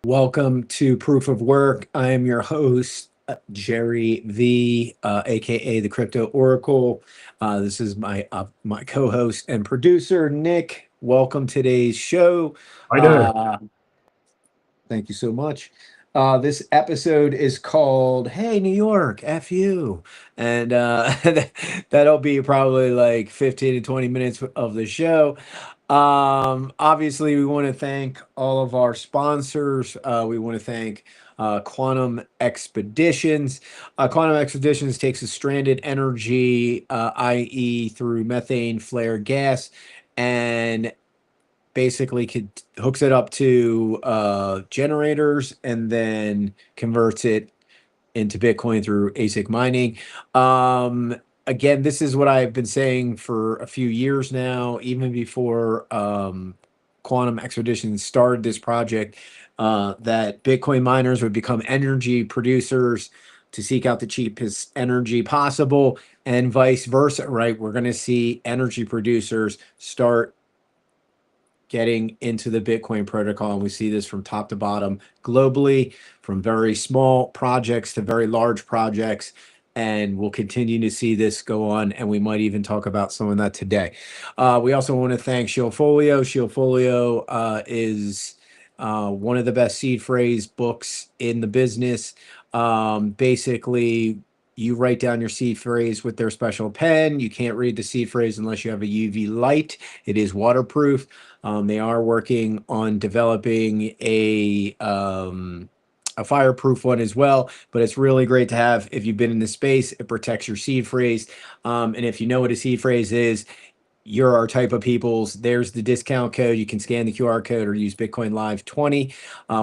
Welcome to Proof of Work. I am your host, Jerry V, aka the Crypto Oracle. This is my co-host and producer, Nick. Welcome to today's show. Hi there. Thank you so much. This episode is called "Hey New York, F you," and that'll be probably like 15 to 20 minutes of the show. Obviously, we want to thank all of our sponsors. We want to thank Quantum Expeditions. Quantum Expeditions takes a stranded energy, i.e., through methane flare gas, and basically hooks it up to generators and then converts it into Bitcoin through ASIC mining. Again, this is what I've been saying for a few years now, even before Quantum Expeditions started this project, that Bitcoin miners would become energy producers to seek out the cheapest energy possible, and vice versa, right? We're going to see energy producers start getting into the Bitcoin protocol. And we see this from top to bottom globally, from very small projects to very large projects. And we'll continue to see this go on. And we might even talk about some of that today. We also want to thank Shieldfolio. Shieldfolio is one of the best seed phrase books in the business. Basically, you write down your seed phrase with their special pen. You can't read the seed phrase unless you have a UV light. It is waterproof. They are working on developing a fireproof one as well, but it's really great to have if you've been in the space. It protects your seed phrase. And if you know what a seed phrase is, you're our type of peoples. There's the discount code. You can scan the QR code or use Bitcoin Live 20.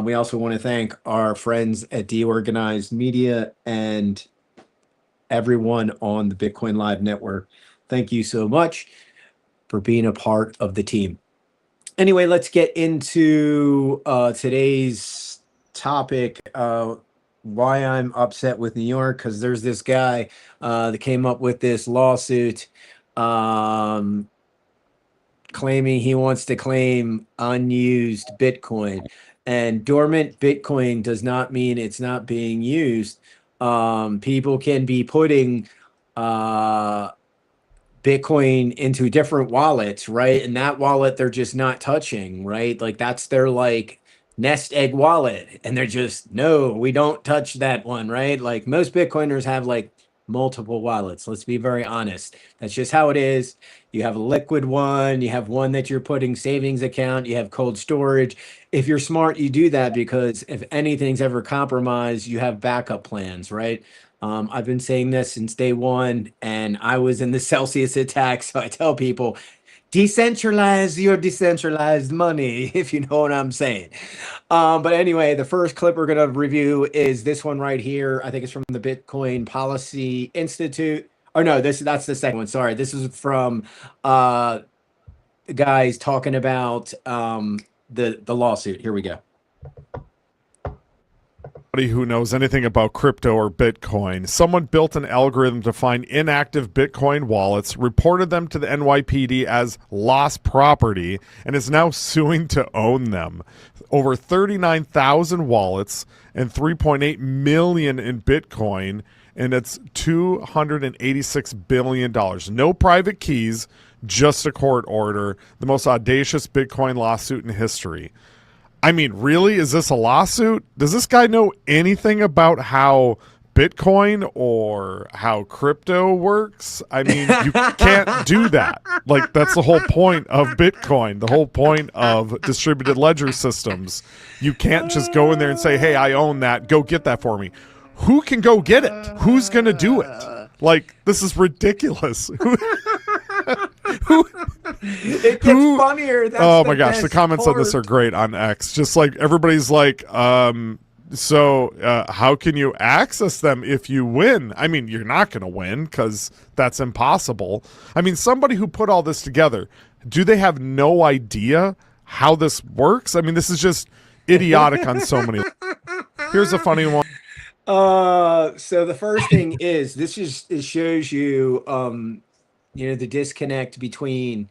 We also want to thank our friends at Deorganized Media and everyone on the Bitcoin Live network. Thank you so much for being a part of the team. Anyway, let's get into today's topic, why I'm upset with New York, because there's this guy that came up with this lawsuit claiming he wants to claim unused Bitcoin. And dormant Bitcoin does not mean it's not being used. People can be putting Bitcoin into different wallets, right? And that wallet they're just not touching, right? Like that's their like nest egg wallet. And they're just, no, we don't touch that one, right? Like most Bitcoiners have like multiple wallets. Let's be very honest. That's just how it is. You have a liquid one, you have one that you're putting savings account, you have cold storage. If you're smart, you do that because if anything's ever compromised, you have backup plans, right? I've been saying this since day one, and I was in the Celsius attack. So I tell people, decentralize your decentralized money, if you know what I'm saying. But anyway, the first clip we're going to review is this one right here. I think it's from the Bitcoin Policy Institute. Or no, that's the second one. Sorry. This is from guys talking about the lawsuit. Here we go. Who knows anything about crypto or Bitcoin. Someone built an algorithm to find inactive Bitcoin wallets, reported them to the NYPD as lost property, and is now suing to own them. Over 39,000 wallets and 3.8 million in Bitcoin, and it's $286 billion. No private keys, just a court order. The most audacious Bitcoin lawsuit in history. I mean, really? Is this a lawsuit? Does this guy know anything about how Bitcoin or how crypto works? I mean, you can't do that. Like, that's the whole point of Bitcoin, the whole point of distributed ledger systems. You can't just go in there and say, hey, I own that. Go get that for me. Who can go get it? Who's going to do it? Like, this is ridiculous. It gets funnier. Oh my gosh, the comments on this are great on X. Just like everybody's like, so how can you access them if you win? I mean, you're not going to win because that's impossible. I mean, somebody who put all this together, do they have no idea how this works? I mean, this is just idiotic on so many. Here's a funny one. So the first thing is it shows you, the disconnect between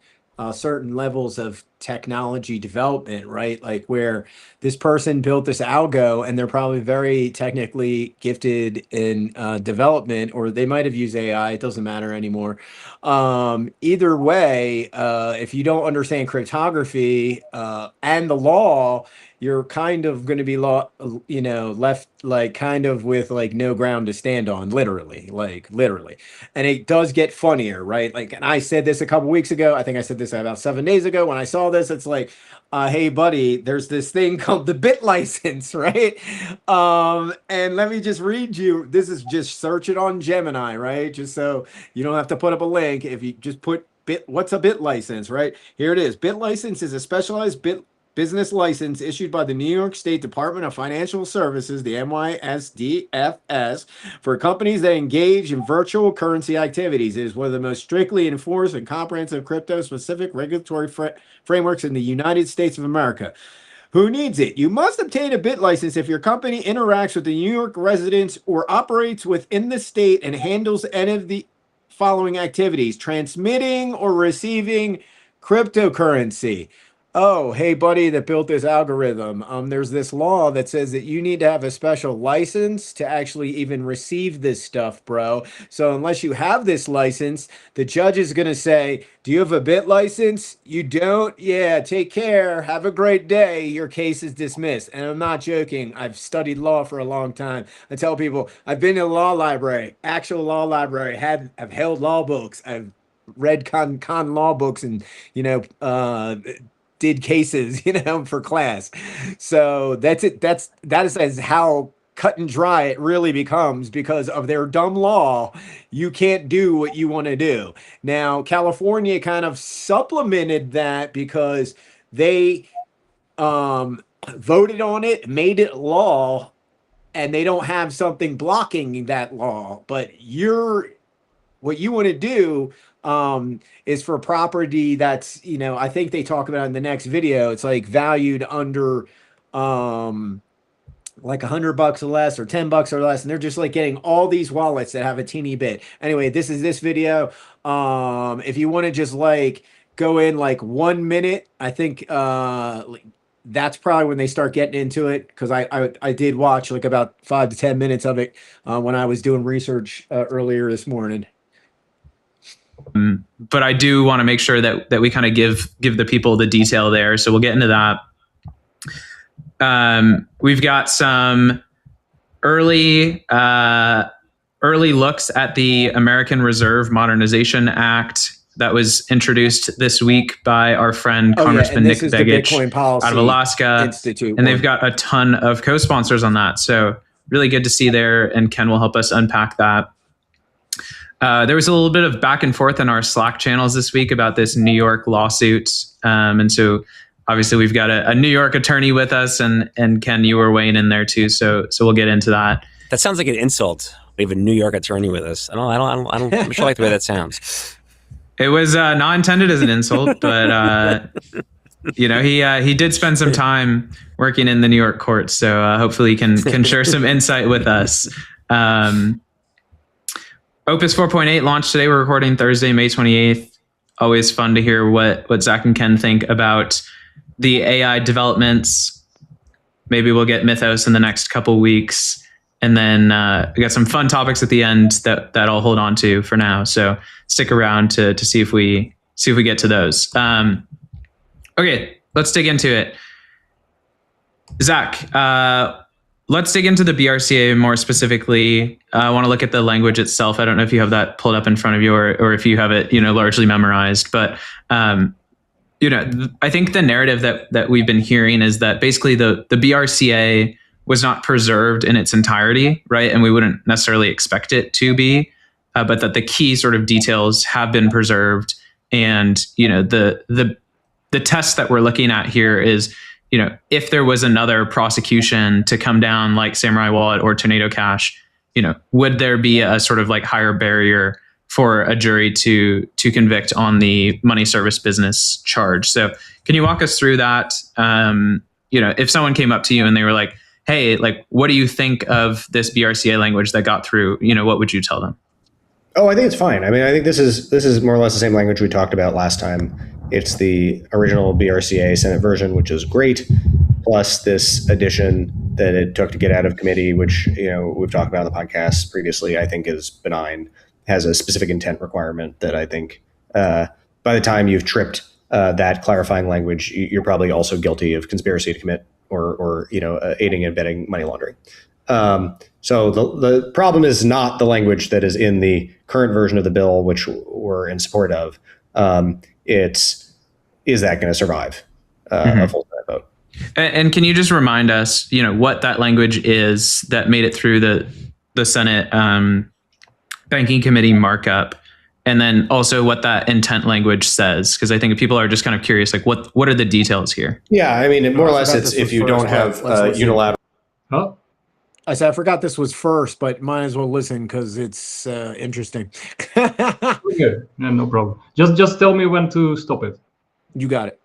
certain levels of technology development, right? Like where this person built this algo and they're probably very technically gifted in development, or they might have used AI. It doesn't matter anymore. Either way, if you don't understand cryptography and the law, you're kind of going to be left like kind of with like no ground to stand on, literally, like literally. And it does get funnier, right? Like, and I said this a couple weeks ago. I think I said this about 7 days ago when I saw this. It's like, hey, buddy, there's this thing called the bit license, right? And let me just read you. This is just search it on Gemini, right? Just so you don't have to put up a link. If you just put what's a bit license, right? Here it is. Bit license is a specialized business license issued by the New York State Department of Financial Services, the NYSDFS, for companies that engage in virtual currency activities. It is one of the most strictly enforced and comprehensive crypto-specific regulatory frameworks in the United States of America. Who needs it? You must obtain a bit license if your company interacts with the New York residents or operates within the state and handles any of the following activities: transmitting or receiving cryptocurrency. Oh, hey, buddy that built this algorithm. There's this law that says that you need to have a special license to actually even receive this stuff, bro. So unless you have this license, the judge is going to say, do you have a bit license? You don't? Yeah, take care. Have a great day. Your case is dismissed. And I'm not joking. I've studied law for a long time. I tell people I've been in a law library, actual law library, I've held law books. I've read con law books and, did cases, for class. So that's it. That is how cut and dry it really becomes because of their dumb law. You can't do what you want to do. Now, California kind of supplemented that because they voted on it, made it law, and they don't have something blocking that law. But what you want to do is for property that's, I think they talk about in the next video, it's like valued under like $100 or less or $10 or less. And they're just like getting all these wallets that have a teeny bit. Anyway, this is this video. If you want to just like go in like 1 minute, I think that's probably when they start getting into it, because I did watch like about 5 to 10 minutes of it when I was doing research earlier this morning. But I do want to make sure that we kind of give the people the detail there. So we'll get into that. We've got some early looks at the American Reserve Modernization Act that was introduced this week by our friend Congressman Nick Begich out of Alaska. Institute and they've got a ton of co-sponsors on that. So really good to see there, and Ken will help us unpack that. There was a little bit of back and forth in our Slack channels this week about this New York lawsuit. And so obviously we've got a New York attorney with us, and Ken, you were weighing in there too. So we'll get into that. That sounds like an insult. We have a New York attorney with us. I don't sure like the way that sounds. It was not intended as an insult, but he did spend some time working in the New York courts. So hopefully he can share some insight with us. Opus 4.8 launched today. We're recording Thursday, May 28th. Always fun to hear what Zach and Ken think about the AI developments. Maybe we'll get Mythos in the next couple weeks. And then we got some fun topics at the end that I'll hold on to for now. So stick around to see if we get to those. Okay, let's dig into it. Zach, let's dig into the BRCA more specifically. I want to look at the language itself. I don't know if you have that pulled up in front of you or if you have it, largely memorized. But, I think the narrative that we've been hearing is that basically the BRCA was not preserved in its entirety, right? And we wouldn't necessarily expect it to be, but that the key sort of details have been preserved. And, the test that we're looking at here is, if there was another prosecution to come down like Samurai Wallet or Tornado Cash, would there be a sort of like higher barrier for a jury to convict on the money service business charge? So can you walk us through that? If someone came up to you and they were like, hey, like, what do you think of this BRCA language that got through? What would you tell them? Oh, I think it's fine. I mean, I think this is more or less the same language we talked about last time. It's the original BRCA Senate version, which is great, plus this addition that it took to get out of committee, which we've talked about on the podcast previously. I think is benign, has a specific intent requirement that I think by the time you've tripped that clarifying language, you're probably also guilty of conspiracy to commit or aiding and abetting money laundering. So the problem is not the language that is in the current version of the bill, which we're in support of. Is that going to survive a full Senate vote? And can you just remind us, what that language is that made it through the Senate Banking Committee markup, and then also what that intent language says? Because I think people are just kind of curious, like what are the details here? Yeah, I mean, more or less, it's if you don't have unilateral. Huh? I said I forgot this was first, but might as well listen because it's interesting. Okay, yeah, no problem. Just tell me when to stop it. You got it.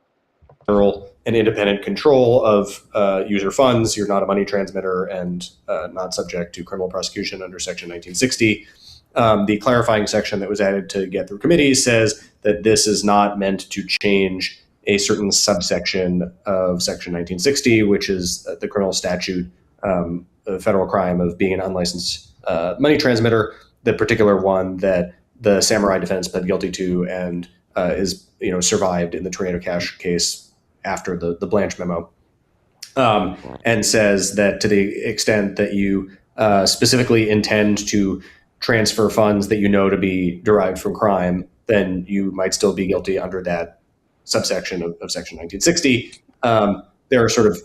And independent control of user funds. You're not a money transmitter and not subject to criminal prosecution under Section 1960. The clarifying section that was added to get through committee says that this is not meant to change a certain subsection of Section 1960, which is the criminal statute, the federal crime of being an unlicensed money transmitter, the particular one that the Samurai defense pled guilty to and is survived in the Tornado Cash case after the Blanche memo, and says that to the extent that you specifically intend to transfer funds that to be derived from crime, then you might still be guilty under that subsection of Section 1960. There are sort of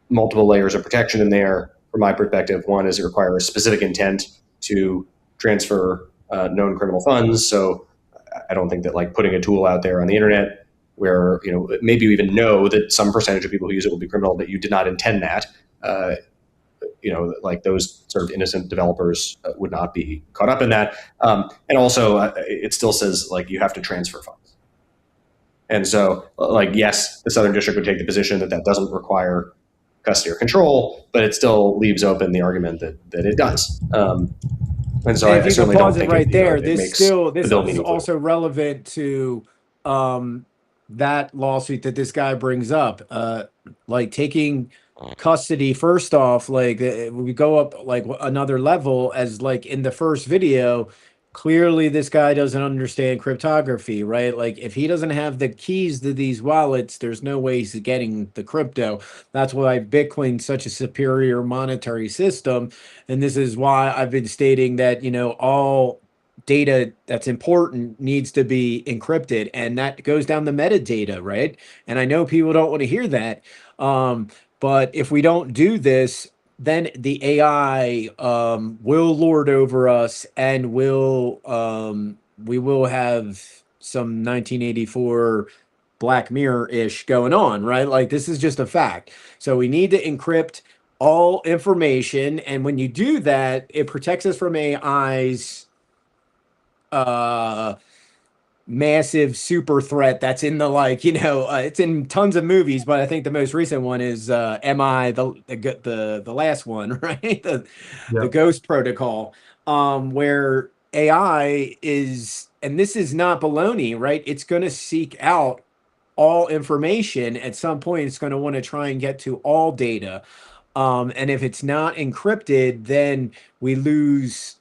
multiple layers of protection in there. From my perspective, one is it requires specific intent to transfer known criminal funds. So I don't think that like putting a tool out there on the internet where maybe you even know that some percentage of people who use it will be criminal, but you did not intend that. Like those sort of innocent developers would not be caught up in that. And also, it still says like you have to transfer funds. And so, like, yes, the Southern District would take the position that doesn't require custody or control, but it still leaves open the argument that it does. And so, I certainly don't think right there. This is meaningful. also relevant to that lawsuit that this guy brings up, like taking custody. First off, like we go up like another level, as like in the first video, clearly this guy doesn't understand cryptography, right? Like if he doesn't have the keys to these wallets, there's no way he's getting the crypto. That's why Bitcoin's such a superior monetary system. And this is why I've been stating that, all data that's important needs to be encrypted, and that goes down the metadata, right? And I know people don't want to hear that. But if we don't do this, then the AI will lord over us, and we will have some 1984 Black Mirror-ish going on, right? Like this is just a fact. So we need to encrypt all information, and when you do that, it protects us from AI's massive super threat that's in the it's in tons of movies, but I think the most recent one is MI, the last one, right? The Ghost Protocol, where AI is, and this is not baloney, right? It's going to seek out all information at some point. It's going to want to try and get to all data, and if it's not encrypted, then we lose,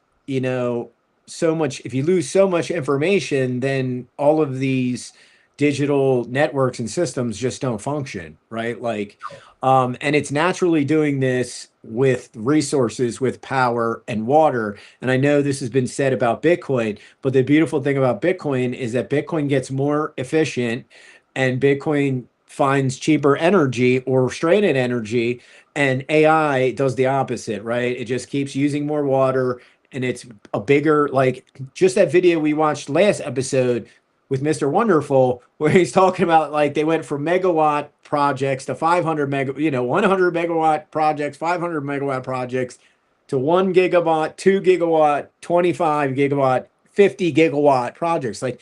so much. If you lose so much information, then all of these digital networks and systems just don't function, right? Like, and it's naturally doing this with resources, with power and water. And I know this has been said about Bitcoin, but the beautiful thing about Bitcoin is that Bitcoin gets more efficient, and Bitcoin finds cheaper energy or stranded energy, and AI does the opposite, right? It just keeps using more water. And it's a bigger, like just that video we watched last episode with Mr. Wonderful, where he's talking about like they went from megawatt projects to 100 megawatt projects, 500 megawatt projects to 1 gigawatt, 2 gigawatt, 25 gigawatt, 50 gigawatt projects. Like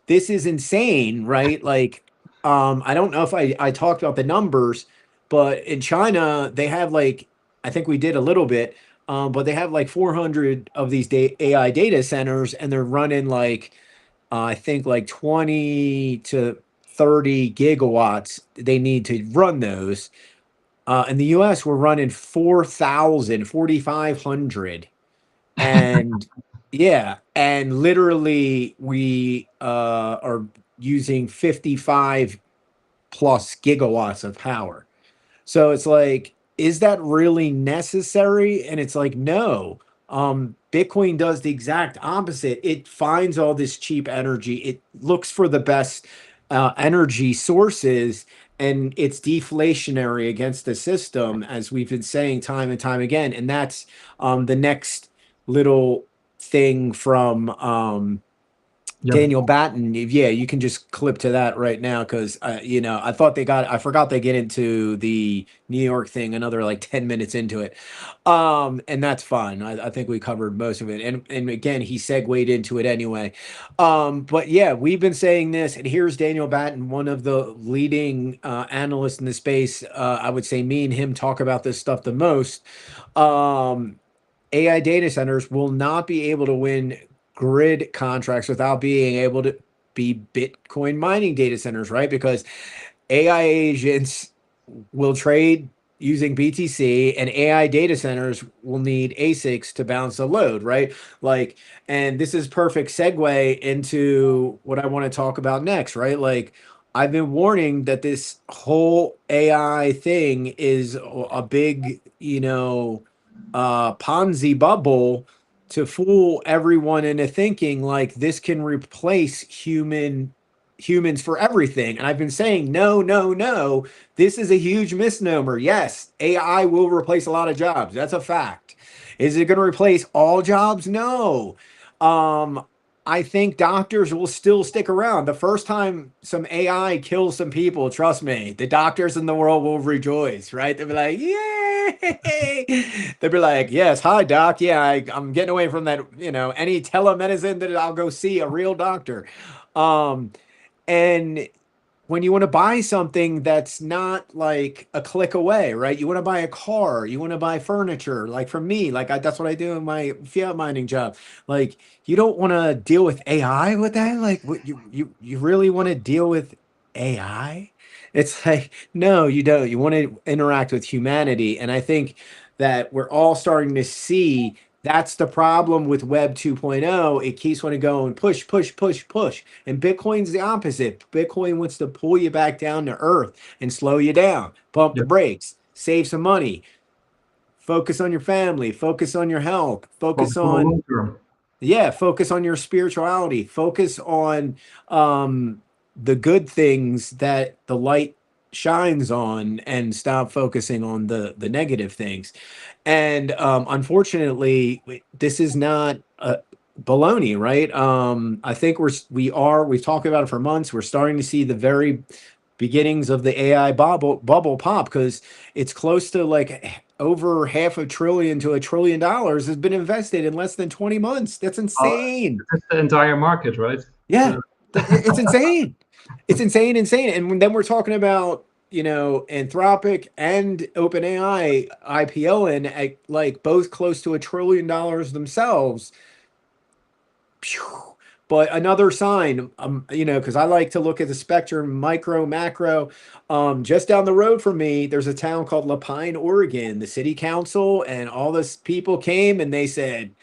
this is insane, right? Like, I don't know if I talked about the numbers, but in China, they have like, I think we did a little bit, but they have like 400 of these AI data centers, and they're running like, I think like 20 to 30 gigawatts they need to run those. In the US, we're running 4,500. And yeah, and literally we are using 55 plus gigawatts of power. So it's like, is that really necessary? And it's like, no. Bitcoin does the exact opposite. It finds all this cheap energy. It looks for the best energy sources, and it's deflationary against the system, as we've been saying time and time again. And that's the next little thing from Yep. Daniel Batten. Yeah, you can just clip to that right now, because I forgot they get into the New York thing another like 10 minutes into it. And that's fine. I think we covered most of it. And again, he segued into it anyway. But yeah, we've been saying this, and here's Daniel Batten, one of the leading analysts in the space. I would say me and him talk about this stuff the most. AI data centers will not be able to win grid contracts without being able to be Bitcoin mining data centers, right? Because AI agents will trade using BTC, and AI data centers will need ASICs to balance the load, right? Like, and this is perfect segue into what I want to talk about next, right? Like, I've been warning that this whole AI thing is a big, Ponzi bubble to fool everyone into thinking like this can replace humans for everything. And I've been saying, no, no, no. This is a huge misnomer. Yes, AI will replace a lot of jobs. That's a fact. Is it going to replace all jobs? No. I think doctors will still stick around. The first time some AI kills some people, trust me, the doctors in the world will rejoice, right? They'll be like, yay! They'll be like, yes, hi, doc. Yeah, I'm getting away from that, any telemedicine that I'll go see a real doctor. And when you want to buy something that's not like a click away, right? You want to buy a car, you want to buy furniture. Like for me, like that's what I do in my fiat mining job. Like you don't want to deal with AI with that. Like what you really want to deal with AI? It's like no, you don't. You want to interact with humanity, and I think that we're all starting to see that's the problem with Web 2.0. It keeps wanting to go and push, push, push, push. And Bitcoin's the opposite. Bitcoin wants to pull you back down to earth and slow you down, pump the Yep. brakes, save some money, focus on your family, focus on your health, Focus focus on the on long term. focus on your spirituality, focus on the good things that the light shines on, and stop focusing on the negative things. And unfortunately, this is not baloney, right? I think we've talked about it for months. We're starting to see the very beginnings of the AI bubble pop, because it's close to like over $500 billion to $1 trillion has been invested in less than 20 months. That's insane. That's the entire market, right? Yeah, it's insane. It's insane. And then we're talking about, Anthropic and OpenAI IPOing at like both close to $1 trillion themselves. Phew. But another sign, because I like to look at the spectrum, micro, macro. Just down the road from me, there's a town called Lapine, Oregon. The city council and all this people came and they said,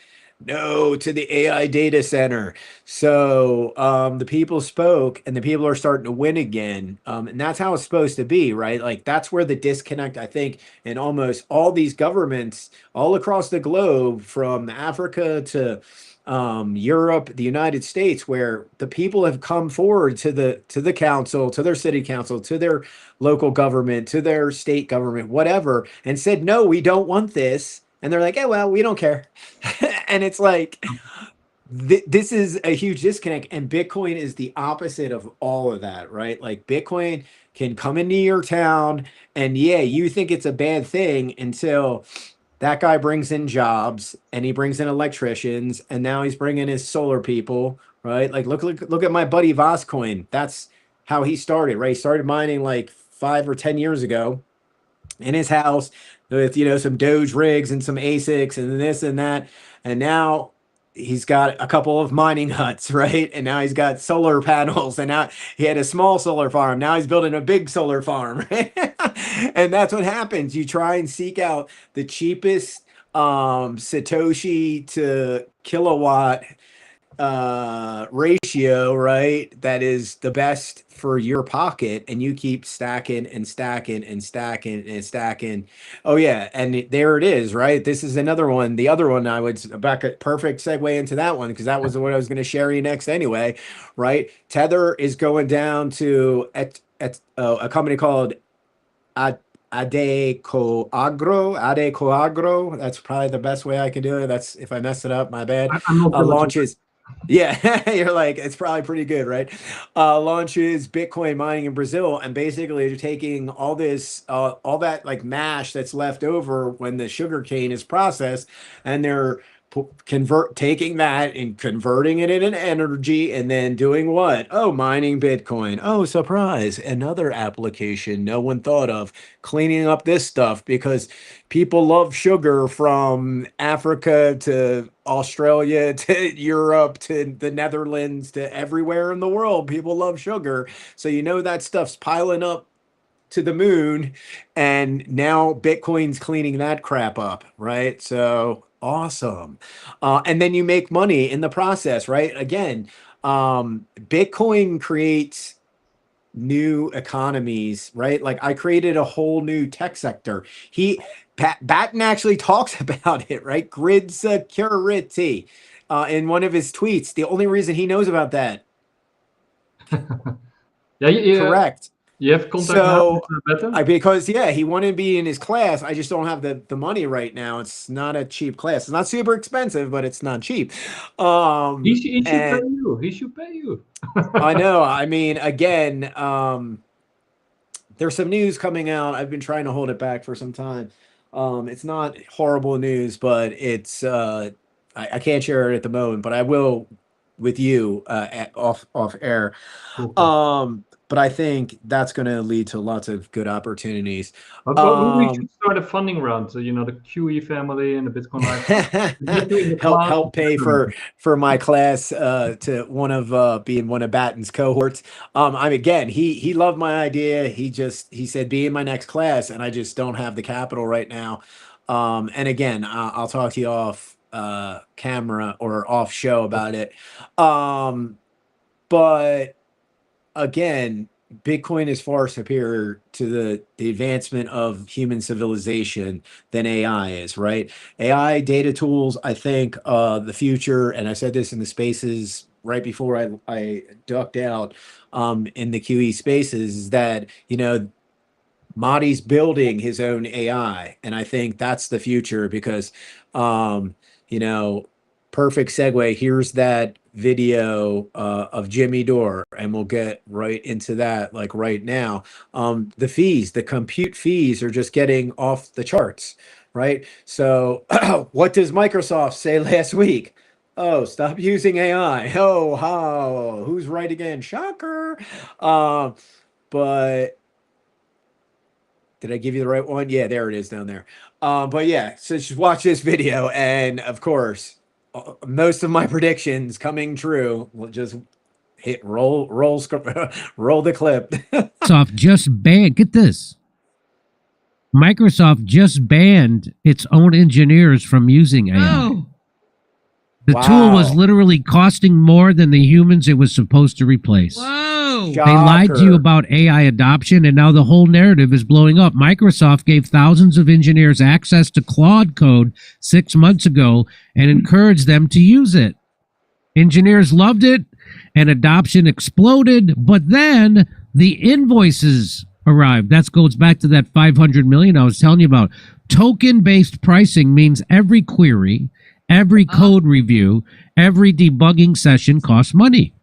no to the AI data center. So the people spoke, and the people are starting to win again. And that's how it's supposed to be, right? Like that's where the disconnect, I think, in almost all these governments all across the globe, from Africa to Europe, the United States, where the people have come forward to the council, to their city council, to their local government, to their state government, whatever, and said, no, we don't want this. And they're like, hey, well, we don't care. And it's like, this is a huge disconnect. And Bitcoin is the opposite of all of that, right? Like Bitcoin can come into your town, and yeah, you think it's a bad thing until that guy brings in jobs, and he brings in electricians, and now he's bringing his solar people, right? Like look at my buddy Voscoin. That's how he started, right? He started mining like 5 or 10 years ago in his house with some Doge rigs and some ASICs and this and that. And now he's got a couple of mining huts, right? And now he's got solar panels, and now he had a small solar farm. Now he's building a big solar farm. And that's what happens. You try and seek out the cheapest Satoshi to kilowatt ratio, right? That is the best for your pocket, and you keep stacking and stacking and stacking and stacking. Oh yeah, and there it is, right? This is another one. The other one I would back a perfect segue into that one, because that was what I was going to share you next anyway, right? Tether is going down to a company called Adecoagro. That's probably the best way I can do it. That's, if I mess it up, my bad. I'm not Launches. Yeah, you're like, it's probably pretty good, right? Launches Bitcoin mining in Brazil, and basically they're taking all this, all that like mash that's left over when the sugar cane is processed, and they're taking that and converting it into energy, and then doing what? Oh, mining Bitcoin. Oh, surprise, another application no one thought of, cleaning up this stuff, because people love sugar from Africa to Australia to Europe to the Netherlands to everywhere in the world. People love sugar. So that stuff's piling up to the moon, and now Bitcoin's cleaning that crap up, right? So awesome. And then you make money in the process, right? Again, Bitcoin creates new economies, right? Like, I created a whole new tech sector. Batten actually talks about it, right? Grid security in one of his tweets. The only reason he knows about that. Yeah. Correct. You have contact So, with Batten? because he wanted to be in his class. I just don't have the money right now. It's not a cheap class. It's not super expensive, but it's not cheap. He should pay you. He should pay you. I know. I mean, again, there's some news coming out. I've been trying to hold it back for some time. It's not horrible news, but it's I can't share it at the moment, but I will with you off air. Okay. But I think that's going to lead to lots of good opportunities. But we should start a funding round. So, the QE family and the Bitcoin Life. help pay for my class to being one of Batten's cohorts. Again, he loved my idea. He said, be in my next class, and I just don't have the capital right now. And again, I'll talk to you off camera or off show about it. But again, Bitcoin is far superior to the advancement of human civilization than AI is, right? AI data tools, I think the future, and I said this in the spaces right before I ducked out in the QE spaces, is that, Madi's building his own AI. And I think that's the future, because, perfect segue. Here's that video of Jimmy Dore, and we'll get right into that like right now. The compute fees are just getting off the charts, right? So what does Microsoft say last week? Oh, stop using AI. Oh, how? Who's right again? Shocker. But did I give you the right one? Yeah, there it is down there. But yeah, so just watch this video, and of course, most of my predictions coming true. We'll just hit roll the clip. Microsoft just banned. Get this. Microsoft just banned its own engineers from using AI. Oh. The tool was literally costing more than the humans it was supposed to replace. Whoa. They lied to you about AI adoption, and now the whole narrative is blowing up. Microsoft gave thousands of engineers access to Claude code 6 months ago and encouraged them to use it. Engineers loved it, and adoption exploded, but then the invoices arrived. That goes back to that 500 million I was telling you about. Token-based pricing means every query, every code review, every debugging session costs money.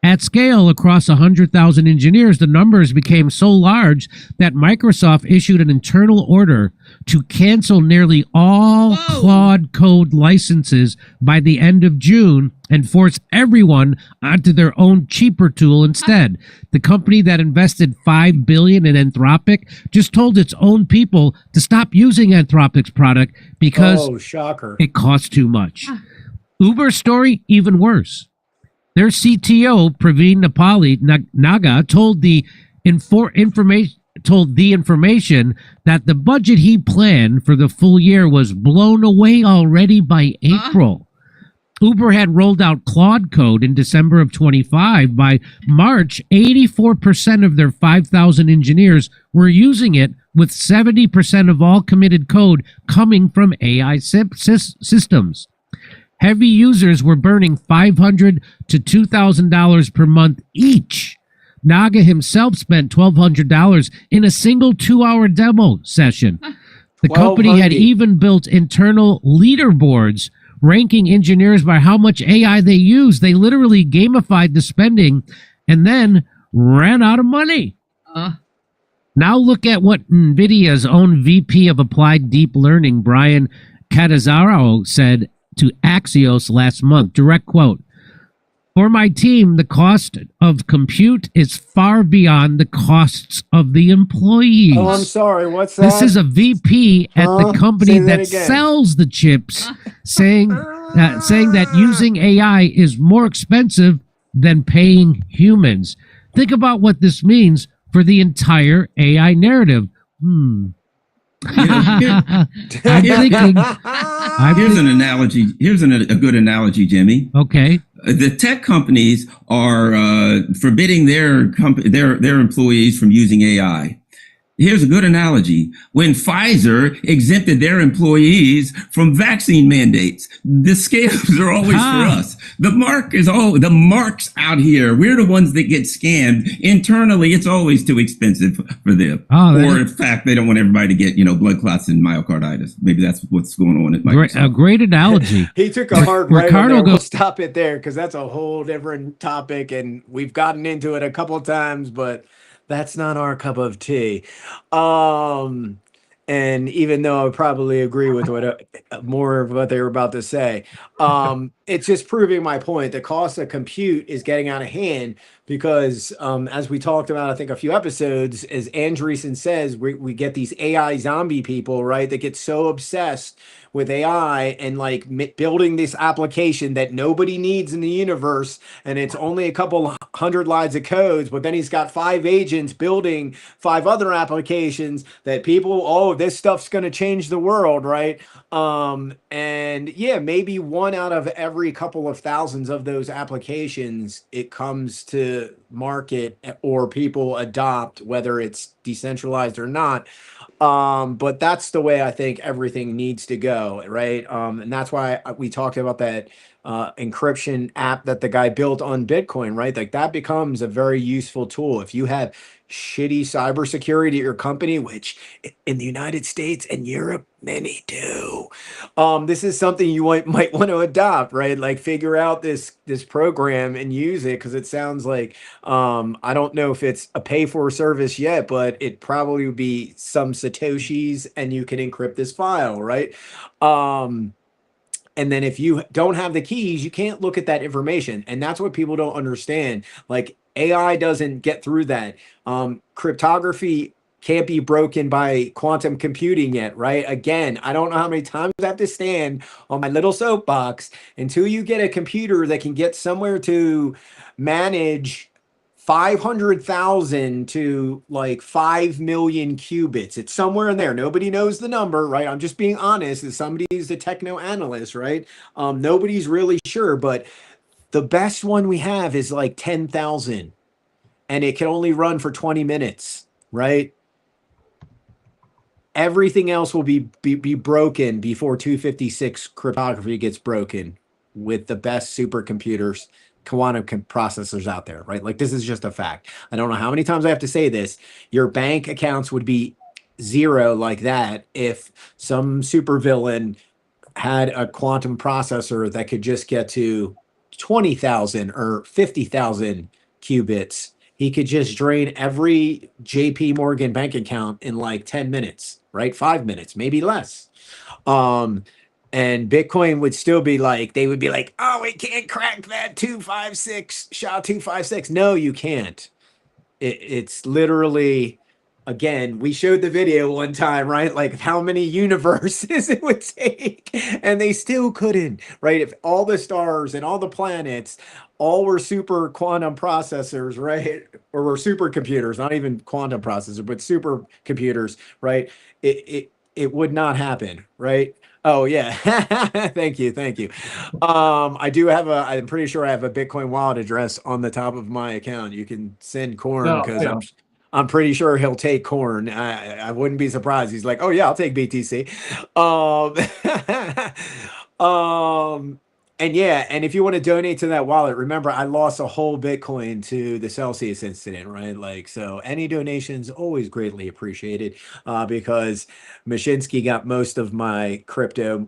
At scale, across 100,000 engineers, the numbers became so large that Microsoft issued an internal order to cancel nearly all Claude code licenses by the end of June and force everyone onto their own cheaper tool instead. The company that invested $5 billion in Anthropic just told its own people to stop using Anthropic's product because shocker. it costs too much. Uber story, even worse. Their CTO, Praveen Naga, told the information that the budget he planned for the full year was blown away already by April. Uber had rolled out Claude Code in December of 25. By March, 84% of their 5,000 engineers were using it, with 70% of all committed code coming from AI systems. Heavy users were burning $500 to $2,000 per month each. Naga himself spent $1,200 in a single 2-hour demo session. The company had even built internal leaderboards ranking engineers by how much AI they use. They literally gamified the spending and then ran out of money. Now look at what NVIDIA's own VP of Applied Deep Learning, Brian Catanzaro, said to Axios last month. Direct quote: "For my team, the cost of compute is far beyond the costs of the employees." Oh, I'm sorry. What's that? This is a VP at the company that sells the chips saying that using AI is more expensive than paying humans. Think about what this means for the entire AI narrative. Here's an analogy. Here's a good analogy, Jimmy. Okay. The tech companies are forbidding their employees from using AI. Here's a good analogy. When Pfizer exempted their employees from vaccine mandates, the scales are always for us. The marks out here. We're the ones that get scammed. Internally, it's always too expensive for them. Or in fact, they don't want everybody to get, blood clots and myocarditis. Maybe that's what's going on at Microsoft. A great analogy. He took a hard right on there. We'll stop it there because that's a whole different topic, and we've gotten into it a couple of times, but that's not our cup of tea. And even though I probably agree with more of what they were about to say, it's just proving my point. The cost of compute is getting out of hand because, as we talked about, I think a few episodes, as Andreessen says, we get these AI zombie people, right, that get so obsessed with AI and building this application that nobody needs in the universe, and it's only a couple hundred lines of codes, but then he's got 5 agents building 5 other applications that people, this stuff's going to change the world, right? And yeah, maybe one out of every couple of thousands of those applications, it comes to market or people adopt, whether it's decentralized or not. But that's the way I think everything needs to go, right? And that's why we talked about that encryption app that the guy built on Bitcoin, right? That becomes a very useful tool. If you have shitty cybersecurity at your company, which in the United States and Europe, many do. This is something you might want to adopt, right? Figure out this program and use it, because it sounds like, I don't know if it's a pay for service yet, but it probably would be some Satoshis and you can encrypt this file, right? And then if you don't have the keys, you can't look at that information. And that's what people don't understand. AI doesn't get through that. Cryptography can't be broken by quantum computing yet, right? Again, I don't know how many times I have to stand on my little soapbox until you get a computer that can get somewhere to manage 500,000 to 5 million qubits. It's somewhere in there. Nobody knows the number, right? I'm just being honest. As somebody's the techno analyst, right? Nobody's really sure, but the best one we have is 10,000, and it can only run for 20 minutes, right? Everything else will be broken before 256 cryptography gets broken with the best supercomputers, quantum processors out there, right? This is just a fact. I don't know how many times I have to say this. Your bank accounts would be zero like that if some supervillain had a quantum processor that could just get to 20,000 or 50,000 qubits. He could just drain every JP Morgan bank account in 10 minutes, right? 5 minutes, maybe less. And Bitcoin would still be they would be oh, we can't crack that 256 SHA-256. No, you can't. It's literally again, we showed the video one time, right? Like how many universes it would take, and they still couldn't, right? If all the stars and all the planets all were super quantum processors, right? Or were supercomputers, not even quantum processors, but supercomputers, right? It would not happen, right? Oh yeah. Thank you. Thank you. I do have I'm pretty sure I have a Bitcoin wallet address on the top of my account. You can send corn Yeah, because yeah. I'm pretty sure he'll take corn. I wouldn't be surprised. He's like, oh yeah, I'll take BTC. Um, and yeah, and if you want to donate to that wallet, remember I lost a whole Bitcoin to the Celsius incident, right? Like, so any donations always greatly appreciated, because Mashinsky got most of my crypto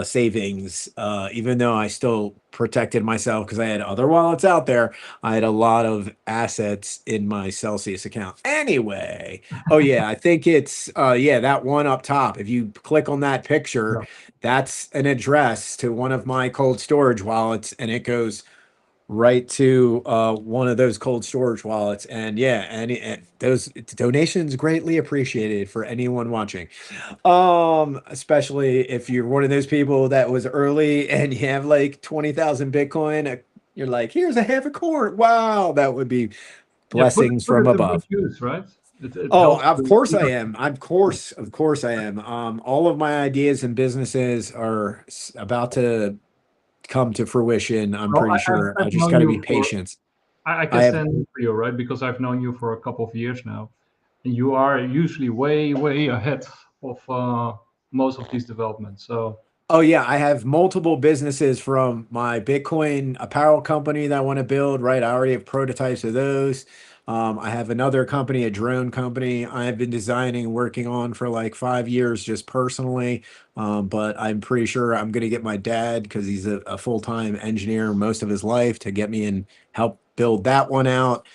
savings, even though I still protected myself because I had other wallets out there. I had a lot of assets in my Celsius account. Anyway, oh yeah, I think it's yeah, that one up top. If you click on that picture, that's an address to one of my cold storage wallets, and it goes right to one of those cold storage wallets. And yeah, and those donations greatly appreciated for anyone watching. Especially if you're one of those people that was early and you have like 20,000 Bitcoin, you're like, here's a half a coin. Wow, that would be Yeah, blessings put from it to good above. use, right? It Oh, helps of to, course I am. Of course I am. All of my ideas and businesses are about to come to fruition. I'm well, pretty sure. I I've just known got to be you for, patient. I I can have. stand in for you, right? Because I've known you for a couple of years now. And you are usually way, way ahead of most of these developments. So, Oh yeah, I have multiple businesses from my Bitcoin apparel company that I want to build, right? I already have prototypes of those. I have another company, a drone company I've been designing and working on for like 5 years just personally. But I'm pretty sure I'm going to get my dad, because he's a full-time engineer most of his life, to get me and help build that one out.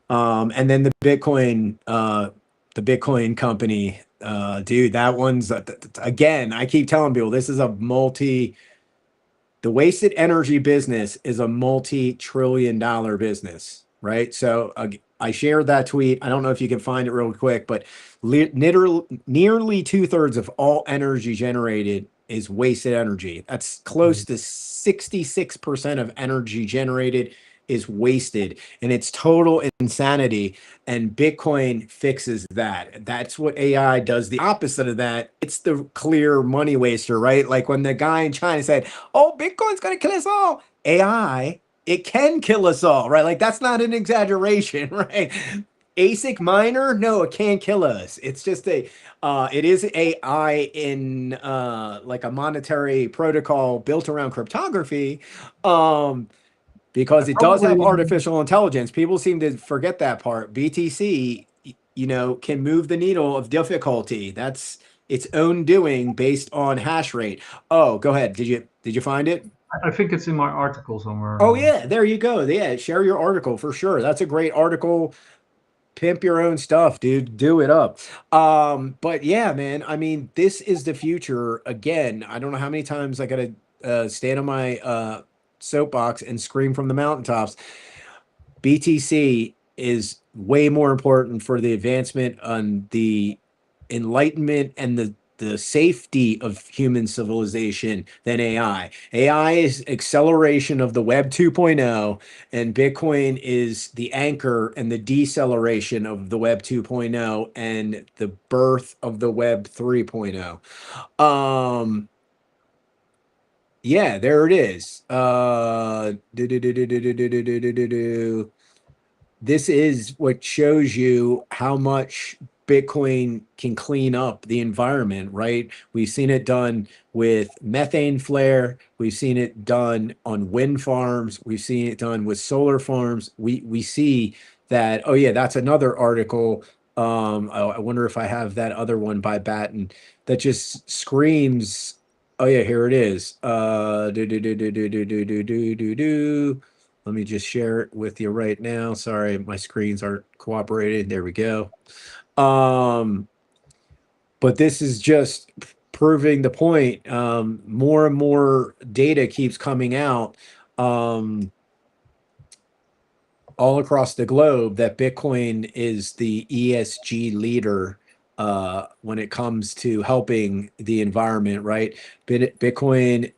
And then the Bitcoin company, dude, that one's again, I keep telling people this is the wasted energy business is a multi-trillion-dollar business, right? So I shared that tweet. I don't know if you can find it real quick, but nearly 2/3 of all energy generated is wasted energy. That's close to 66% of energy generated is wasted, and it's total insanity. And Bitcoin fixes that. That's what AI does. The opposite of that, it's the clear money waster, right? Like when the guy in China said, oh, Bitcoin's going to kill us all. AI, it can kill us all, right? Like that's not an exaggeration, right? ASIC miner, no, it can't kill us. It's just it is AI in like a monetary protocol built around cryptography. Because it does have probably, artificial intelligence. People seem to forget that part. BTC, can move the needle of difficulty. That's its own doing based on hash rate. Oh, go ahead. Did you find it? I think it's in my article somewhere. Oh yeah, there you go. Yeah, share your article for sure. That's a great article. Pimp your own stuff, dude. Do it up. But yeah, man, I mean, this is the future. Again, I don't know how many times I gotta stand on my soapbox and scream from the mountaintops. BTC is way more important for the advancement on the enlightenment and the safety of human civilization than AI. AI is acceleration of the Web 2.0, and Bitcoin is the anchor and the deceleration of the Web 2.0 and the birth of the Web 3.0. Yeah, there it is. This is what shows you how much Bitcoin can clean up the environment, right? We've seen it done with methane flare. We've seen it done on wind farms. We've seen it done with solar farms. We see that. Oh yeah, that's another article. I wonder if I have that other one by Batten that just screams. Oh yeah, here it is. Let me just share it with you right now. Sorry, my screens aren't cooperating. There we go. But this is just proving the point. More and more data keeps coming out. all across the globe that Bitcoin is the ESG leader when it comes to helping the environment, right? Bitcoin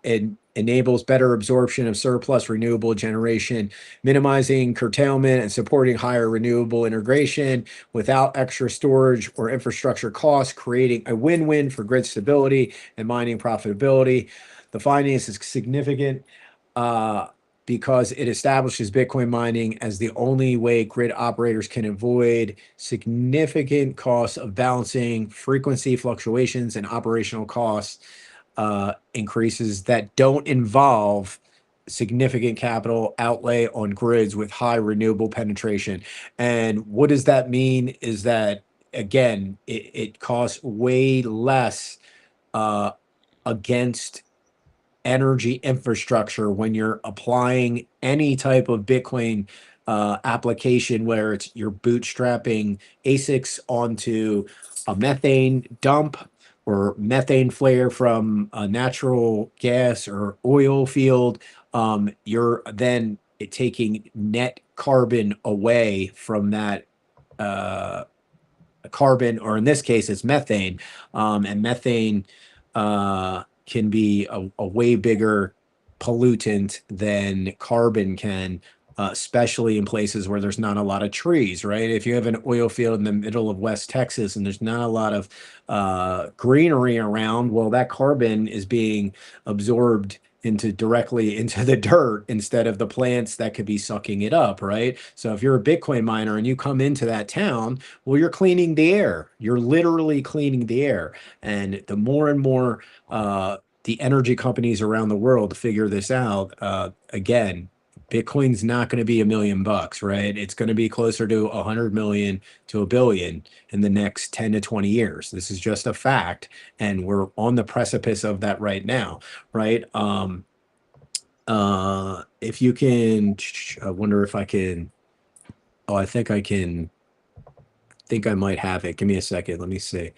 enables better absorption of surplus renewable generation, minimizing curtailment and supporting higher renewable integration without extra storage or infrastructure costs, creating a win-win for grid stability and mining profitability. The findings is significant because it establishes Bitcoin mining as the only way grid operators can avoid significant costs of balancing, frequency fluctuations, and operational costs increases that don't involve significant capital outlay on grids with high renewable penetration. And what does that mean is that, again, it costs way less against energy infrastructure when you're applying any type of Bitcoin application where it's you're bootstrapping ASICs onto a methane dump or methane flare from a natural gas or oil field. You're then taking net carbon away from that carbon, or in this case, it's methane. And methane can be a way bigger pollutant than carbon can, especially in places where there's not a lot of trees, right? If you have an oil field in the middle of West Texas and there's not a lot of greenery around, well, that carbon is being absorbed directly into the dirt instead of the plants that could be sucking it up, right? So if you're a Bitcoin miner and you come into that town, well, you're cleaning the air. You're literally cleaning the air. And the more and more the energy companies around the world figure this out, again, Bitcoin's not going to be $1 million, right? It's going to be closer to 100 million to 1 billion in the next 10 to 20 years. This is just a fact, and we're on the precipice of that right now, right? If you can, I wonder if I can. Oh, I think I can. I think I might have it. Give me a second. Let me see.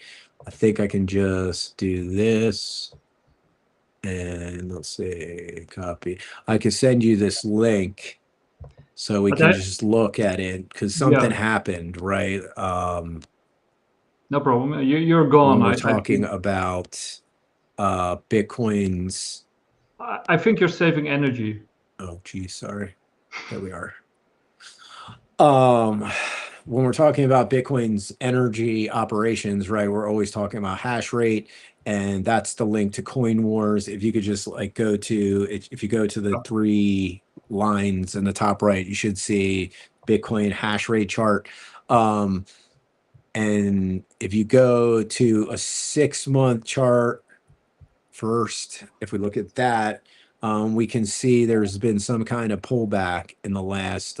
I think I can just do this. And let's see, copy. I can send you this link so we But can just look at it because something Yeah. happened, right? No problem. You're gone. When we're talking about Bitcoin's. I think you're saving energy. Oh, geez, sorry. There we are. When we're talking about Bitcoin's energy operations, right, we're always talking about hash rate, and that's the link to Coin Wars. If you could just like if you go to the 3 lines in the top right, you should see Bitcoin hash rate chart. And if you go to a 6-month chart first, if we look at that, we can see there's been some kind of pullback in the last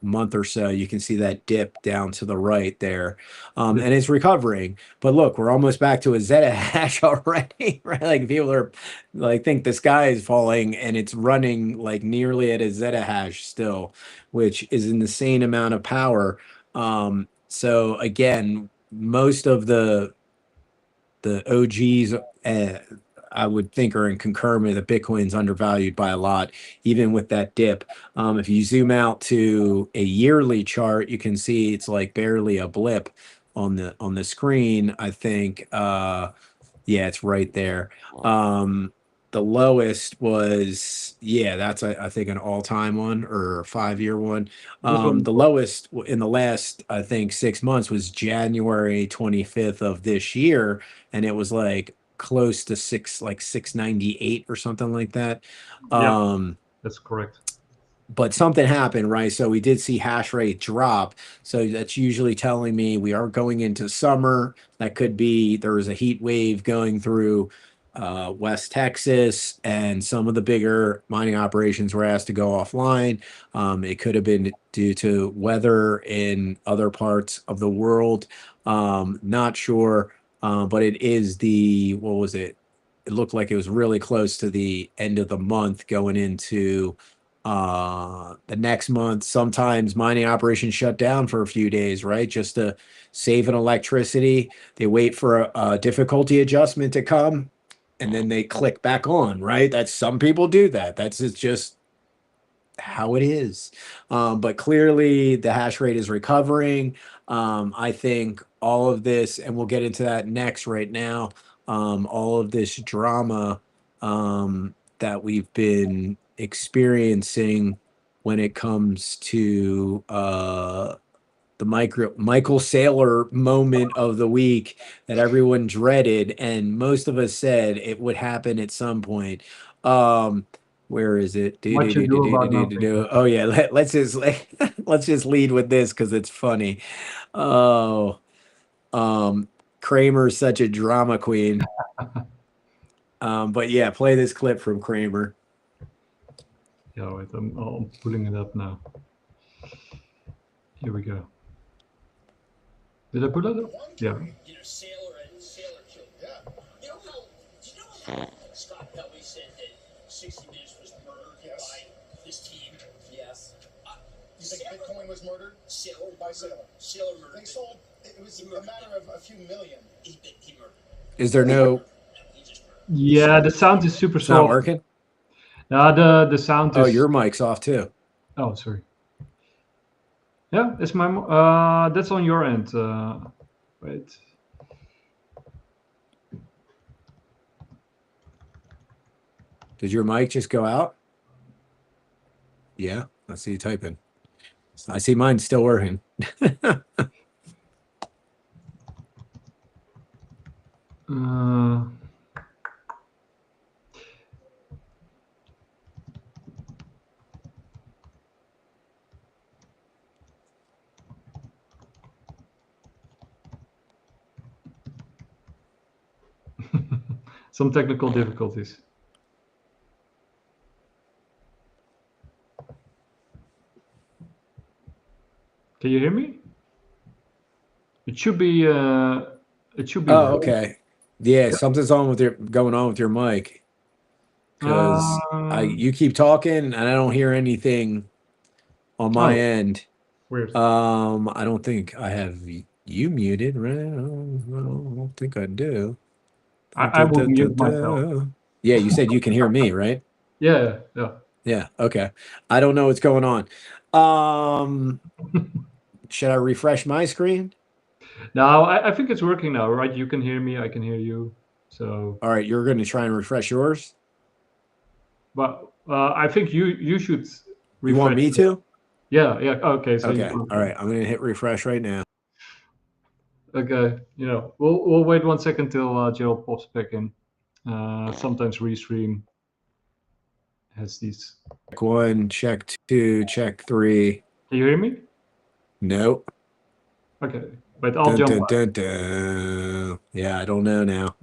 month or so. You can see that dip down to the right there, and it's recovering. But look, we're almost back to a Zeta hash already, right? Like people are like think the sky is falling, and it's running like nearly at a Zeta hash still, which is an insane amount of power. So again, most of the OGs, I would think, are in concurrent that Bitcoin's undervalued by a lot, even with that dip. If you zoom out to a yearly chart, you can see it's like barely a blip on the screen. I think, yeah, it's right there. The lowest was, yeah, that's I think an all-time one or a 5-year one. The lowest in the last, I think, 6 months was January 25th of this year, and it was like close to 698 or something like that. Yeah, that's correct. But something happened, right? So we did see hash rate drop. So that's usually telling me we are going into summer. That could be there was a heat wave going through West Texas, and some of the bigger mining operations were asked to go offline. It could have been due to weather in other parts of the world. Not sure. But it is what was it? It looked like it was really close to the end of the month going into the next month. Sometimes mining operations shut down for a few days, right? Just to save an electricity. They wait for a difficulty adjustment to come, and then they click back on, right? Some people do that. It's just how it is. But clearly the hash rate is recovering. I think all of this, and we'll get into that next right now, all of this drama that we've been experiencing when it comes to the Michael Saylor moment of the week that everyone dreaded, and most of us said it would happen at some point. Where is it? What you do about nothing. Oh yeah, let's just let's just lead with this because it's funny. Oh, Cramer's such a drama queen. But yeah, play this clip from Cramer. Yeah, wait, I'm pulling it up now. Here we go. Did I put it up? Yeah. You know, Saylor killed. Yeah. You know how Scott Pelley said that 60 Minutes was murdered by this team? Yes. You think Bitcoin was murdered? Saylor by Saylor. Saylor murdered. They sold. It was a matter of a few million. He murdered. Is there no? Yeah, the sound is super It's soft. not working. The sound is. Oh, your mic's off too. Oh, sorry. Yeah, it's my. That's on your end. Wait. Did your mic just go out? Yeah, I see you typing. I see mine still working. Some technical difficulties. Can you hear me? It should be. It should be. Oh, okay. Yeah, something's going on with your mic. Because you keep talking and I don't hear anything on my end. Weird. I don't think I have you muted, right? I don't think I do. I will mute myself. Yeah, you said you can hear me, right? Yeah. Yeah. Okay. I don't know what's going on. Should I refresh my screen? No, I think it's working now, right? You can hear me, I can hear you. So. All right, you're going to try and refresh yours. But I think you should. You want me to? Yeah. Okay. So okay. All right. I'm going to hit refresh right now. Okay. We'll wait 1 second till Gerald pops back in. Sometimes Restream has these. Check 1, check 2, check 3. Can you hear me? Nope. Okay. But I'll jump. Yeah, I don't know now.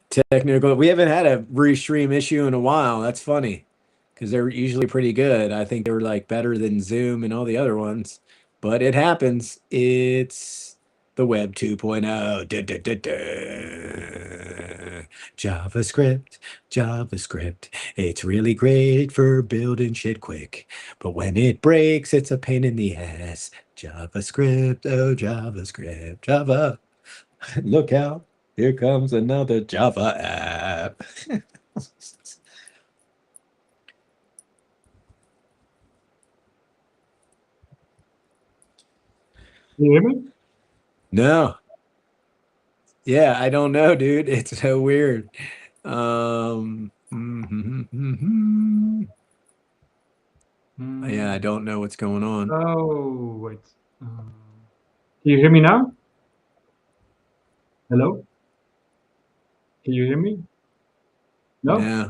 Technical. We haven't had a Restream issue in a while. That's funny because they're usually pretty good. I think they were like better than Zoom and all the other ones, but it happens. It's the Web 2.0. JavaScript. It's really great for building shit quick, but when it breaks, it's a pain in the ass. JavaScript, oh JavaScript, Java. Look out. Here comes another Java app. Can you hear me? No. Yeah, I don't know, dude. It's so weird. Yeah, I don't know what's going on. Oh, wait. Can you hear me now? Hello? Can you hear me? No? Yeah.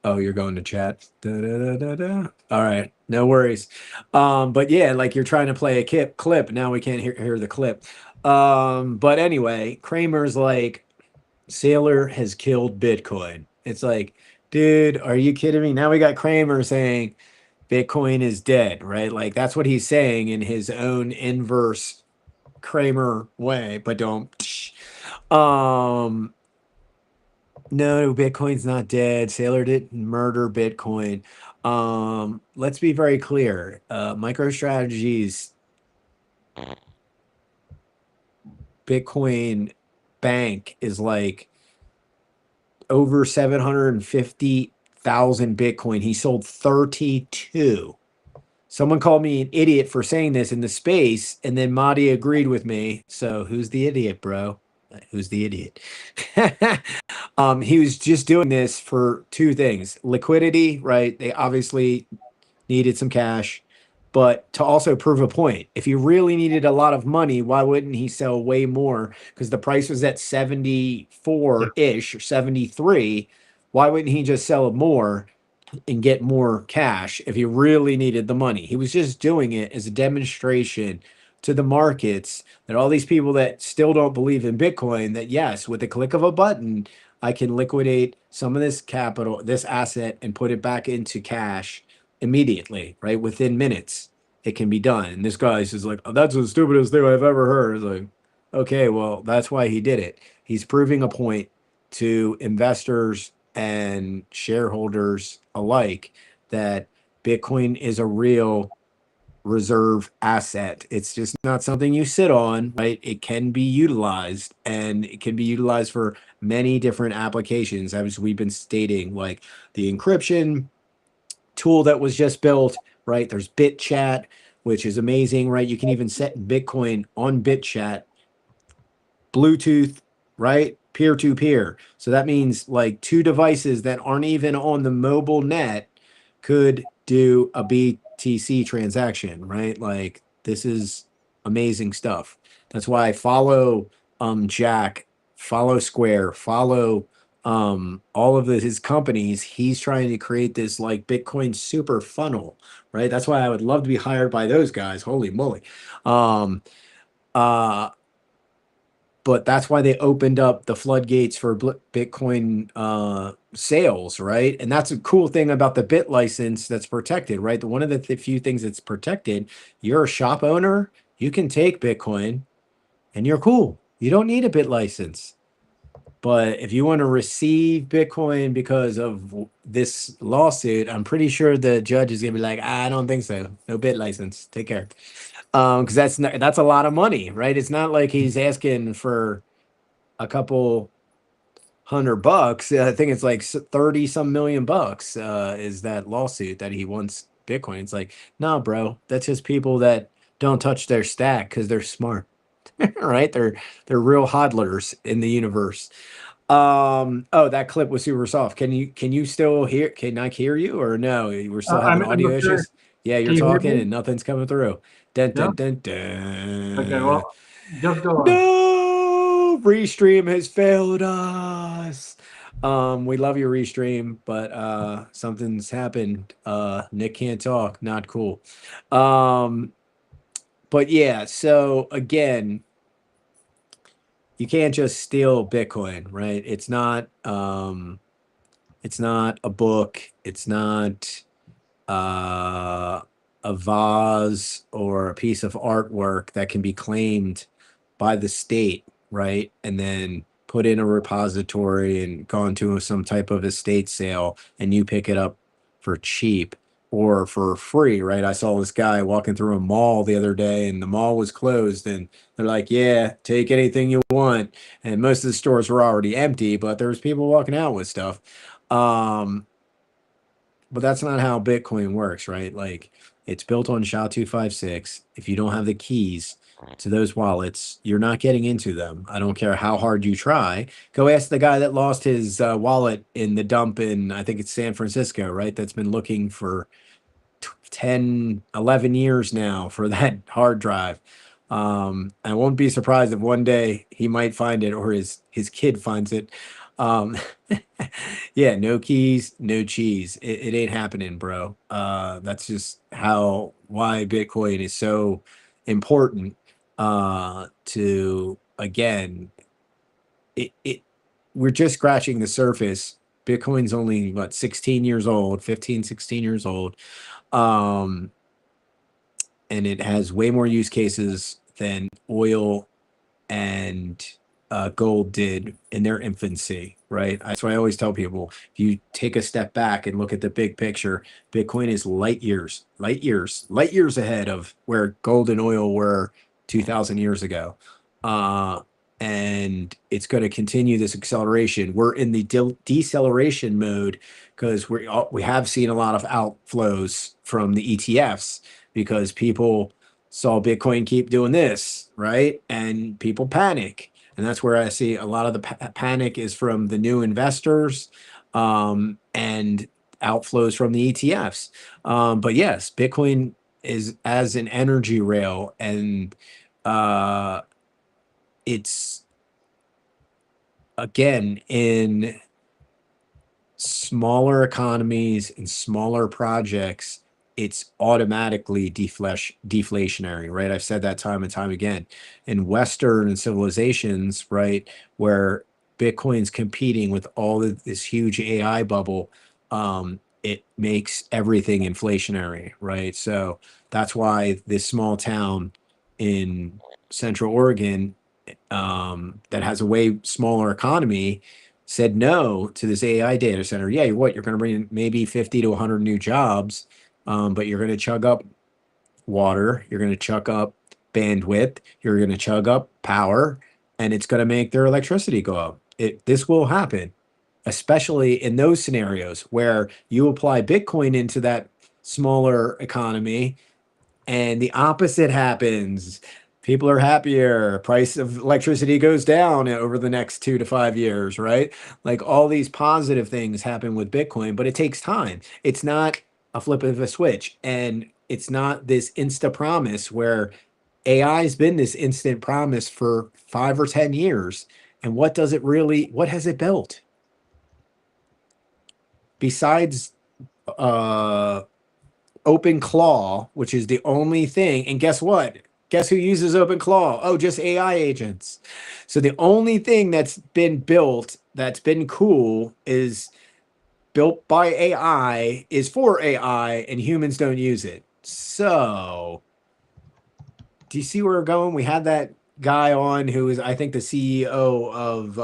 Oh, you're going to chat. All right, no worries. But yeah, like you're trying to play a clip. Now we can't hear the clip. But anyway, Cramer's like, Saylor has killed Bitcoin. It's like, dude, are you kidding me? Now we got Cramer saying Bitcoin is dead, right? Like that's what he's saying in his own inverse Cramer way, but don't. No, Bitcoin's not dead. Saylor didn't murder Bitcoin. Let's be very clear. MicroStrategy's Bitcoin bank is like over 750,000 Bitcoin. He sold 32. Someone called me an idiot for saying this in the space, and then Madi agreed with me. So who's the idiot, bro? Who's the idiot? He was just doing this for two things: liquidity, right? They obviously needed some cash, but to also prove a point. If he really needed a lot of money, why wouldn't he sell way more? Because the price was at 74-ish or 73. Why wouldn't he just sell more and get more cash if he really needed the money? He was just doing it as a demonstration to the markets that all these people that still don't believe in Bitcoin, that yes, with the click of a button, I can liquidate some of this capital, this asset, and put it back into cash immediately, right? Within minutes, it can be done. And this guy's just like, oh, that's the stupidest thing I've ever heard. It's like, okay, well, that's why he did it. He's proving a point to investors and shareholders alike that Bitcoin is a real reserve asset. It's just not something you sit on, right? It can be utilized, and it can be utilized for many different applications, as we've been stating, like the encryption tool that was just built, right? There's BitChat, which is amazing, right? You can even set Bitcoin on BitChat, Bluetooth, right? Peer to peer. So that means like two devices that aren't even on the mobile net could do a BTC transaction, right? Like this is amazing stuff. That's why I follow Jack, follow Square, follow all of his companies. He's trying to create this like Bitcoin super funnel, right? That's why I would love to be hired by those guys. Holy moly. But that's why they opened up the floodgates for Bitcoin sales, right? And that's a cool thing about the Bit license that's protected, right? One of the few things that's protected, you're a shop owner, you can take Bitcoin and you're cool. You don't need a Bit license. But if you want to receive Bitcoin because of this lawsuit, I'm pretty sure the judge is going to be like, I don't think so. No Bit license. Take care. Because that's a lot of money, right? It's not like he's asking for a couple $100. I think it's like 30 some million bucks is that lawsuit that he wants Bitcoin. It's like, no, bro, that's just people that don't touch their stack because they're smart, right? They're real hodlers in the universe. Oh, that clip was super soft. Can you still hear? Can I hear you or no? We're still having I'm audio not sure. issues. Yeah, you're Can you hear talking me? and nothing's coming through. Dun, Yeah. dun, dun, dun. Okay. Well, just go on. No, Restream has failed us. We love you, Restream, but something's happened. Nick can't talk. Not cool. But yeah, so again, you can't just steal Bitcoin, right? It's not a book, it's not a vase or a piece of artwork that can be claimed by the state, right? And then put in a repository and gone to some type of estate sale, and you pick it up for cheap or for free, right? I saw this guy walking through a mall the other day, and the mall was closed, and they're like, yeah, take anything you want. And most of the stores were already empty, but there was people walking out with stuff. But that's not how Bitcoin works, right? Like it's built on SHA-256. If you don't have the keys to those wallets, you're not getting into them. I don't care how hard you try. Go ask the guy that lost his wallet in the dump in, I think it's San Francisco, right? That's been looking for 10, 11 years now for that hard drive. I won't be surprised if one day he might find it or his kid finds it. Yeah, no keys, no cheese. It ain't happening, bro. That's just why Bitcoin is so important to, again, we're just scratching the surface. Bitcoin's only 16 years old, 15, 16 years old. And it has way more use cases than oil and gold did in their infancy, right? That's why I always tell people, if you take a step back and look at the big picture, Bitcoin is light years ahead of where gold and oil were 2,000 years ago. and it's going to continue this acceleration. We're in the deceleration mode because we have seen a lot of outflows from the ETFs because people saw Bitcoin keep doing this, right? And people panic. And that's where I see a lot of the panic is from the new investors and outflows from the ETFs. But yes, Bitcoin is as an energy rail, and it's again in smaller economies and smaller projects, it's automatically deflationary, right? I've said that time and time again. In Western civilizations, right, where Bitcoin's competing with all of this huge AI bubble, it makes everything inflationary, right? So that's why this small town in Central Oregon that has a way smaller economy said no to this AI data center. Yeah, you're going to bring in maybe 50 to 100 new jobs, but you're going to chug up water, you're going to chug up bandwidth, you're going to chug up power, and it's going to make their electricity go up. This will happen, especially in those scenarios where you apply Bitcoin into that smaller economy and the opposite happens. People are happier. Price of electricity goes down over the next 2 to 5 years, right? Like all these positive things happen with Bitcoin, but it takes time. It's not a flip of a switch. And it's not this insta promise where AI has been this instant promise for 5 or 10 years. And what has it built? Besides OpenClaw, which is the only thing. And guess what? Guess who uses OpenClaw? Oh, just AI agents. So the only thing that's been built that's been cool is built by AI, is for AI, and humans don't use it. So do you see where we're going? We had that guy on who is, I think, the CEO of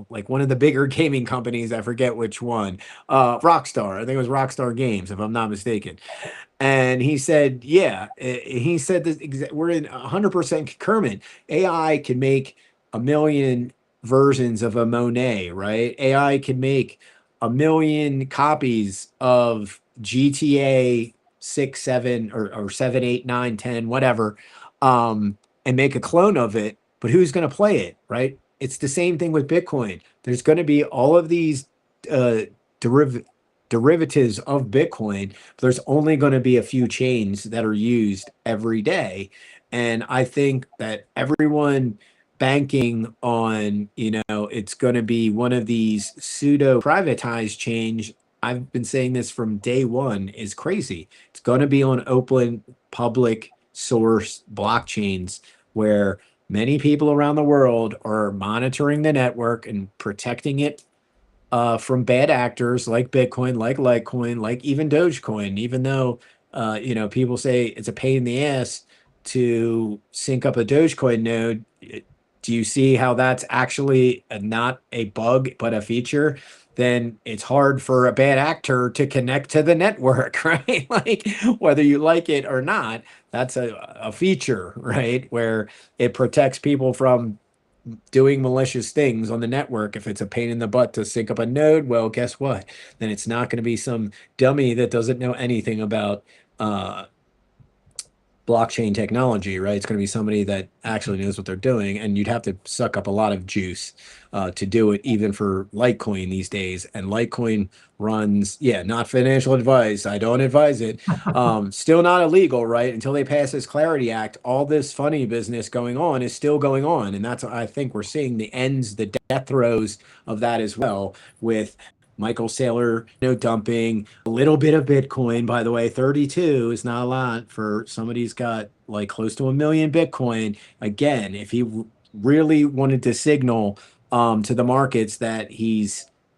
like one of the bigger gaming companies. I forget which one. Rockstar. I think it was Rockstar Games, if I'm not mistaken. And he said, yeah, he said that we're in 100% concurrent. AI can make a million versions of a Monet, right? AI can make a million copies of GTA 6, 7, or 7, 8, 9, 10, whatever, and make a clone of it. But who's going to play it, right? It's the same thing with Bitcoin. There's going to be all of these derivatives of Bitcoin, but there's only going to be a few chains that are used every day. And I think that everyone banking on, it's going to be one of these pseudo privatized chains. I've been saying this from day one, is crazy. It's going to be on open public source blockchains where many people around the world are monitoring the network and protecting it from bad actors like Bitcoin, like Litecoin, like even Dogecoin, even though, people say it's a pain in the ass to sync up a Dogecoin node. Do you see how that's actually not a bug, but a feature? Then it's hard for a bad actor to connect to the network, right? Like whether you like it or not, that's a feature, right? Where it protects people from doing malicious things on the network. If it's a pain in the butt to sync up a node, well, guess what? Then it's not going to be some dummy that doesn't know anything about blockchain technology, right? It's going to be somebody that actually knows what they're doing, and you'd have to suck up a lot of juice to do it, even for Litecoin these days. And Litecoin runs, not financial advice. I don't advise it. Still not illegal, right? Until they pass this Clarity Act, all this funny business going on is still going on. And that's, I think we're seeing the death throes of that as well, with Michael Saylor, dumping a little bit of Bitcoin. By the way, 32 is not a lot for somebody who's got like close to 1 million Bitcoin. Again, if he really wanted to signal to the markets that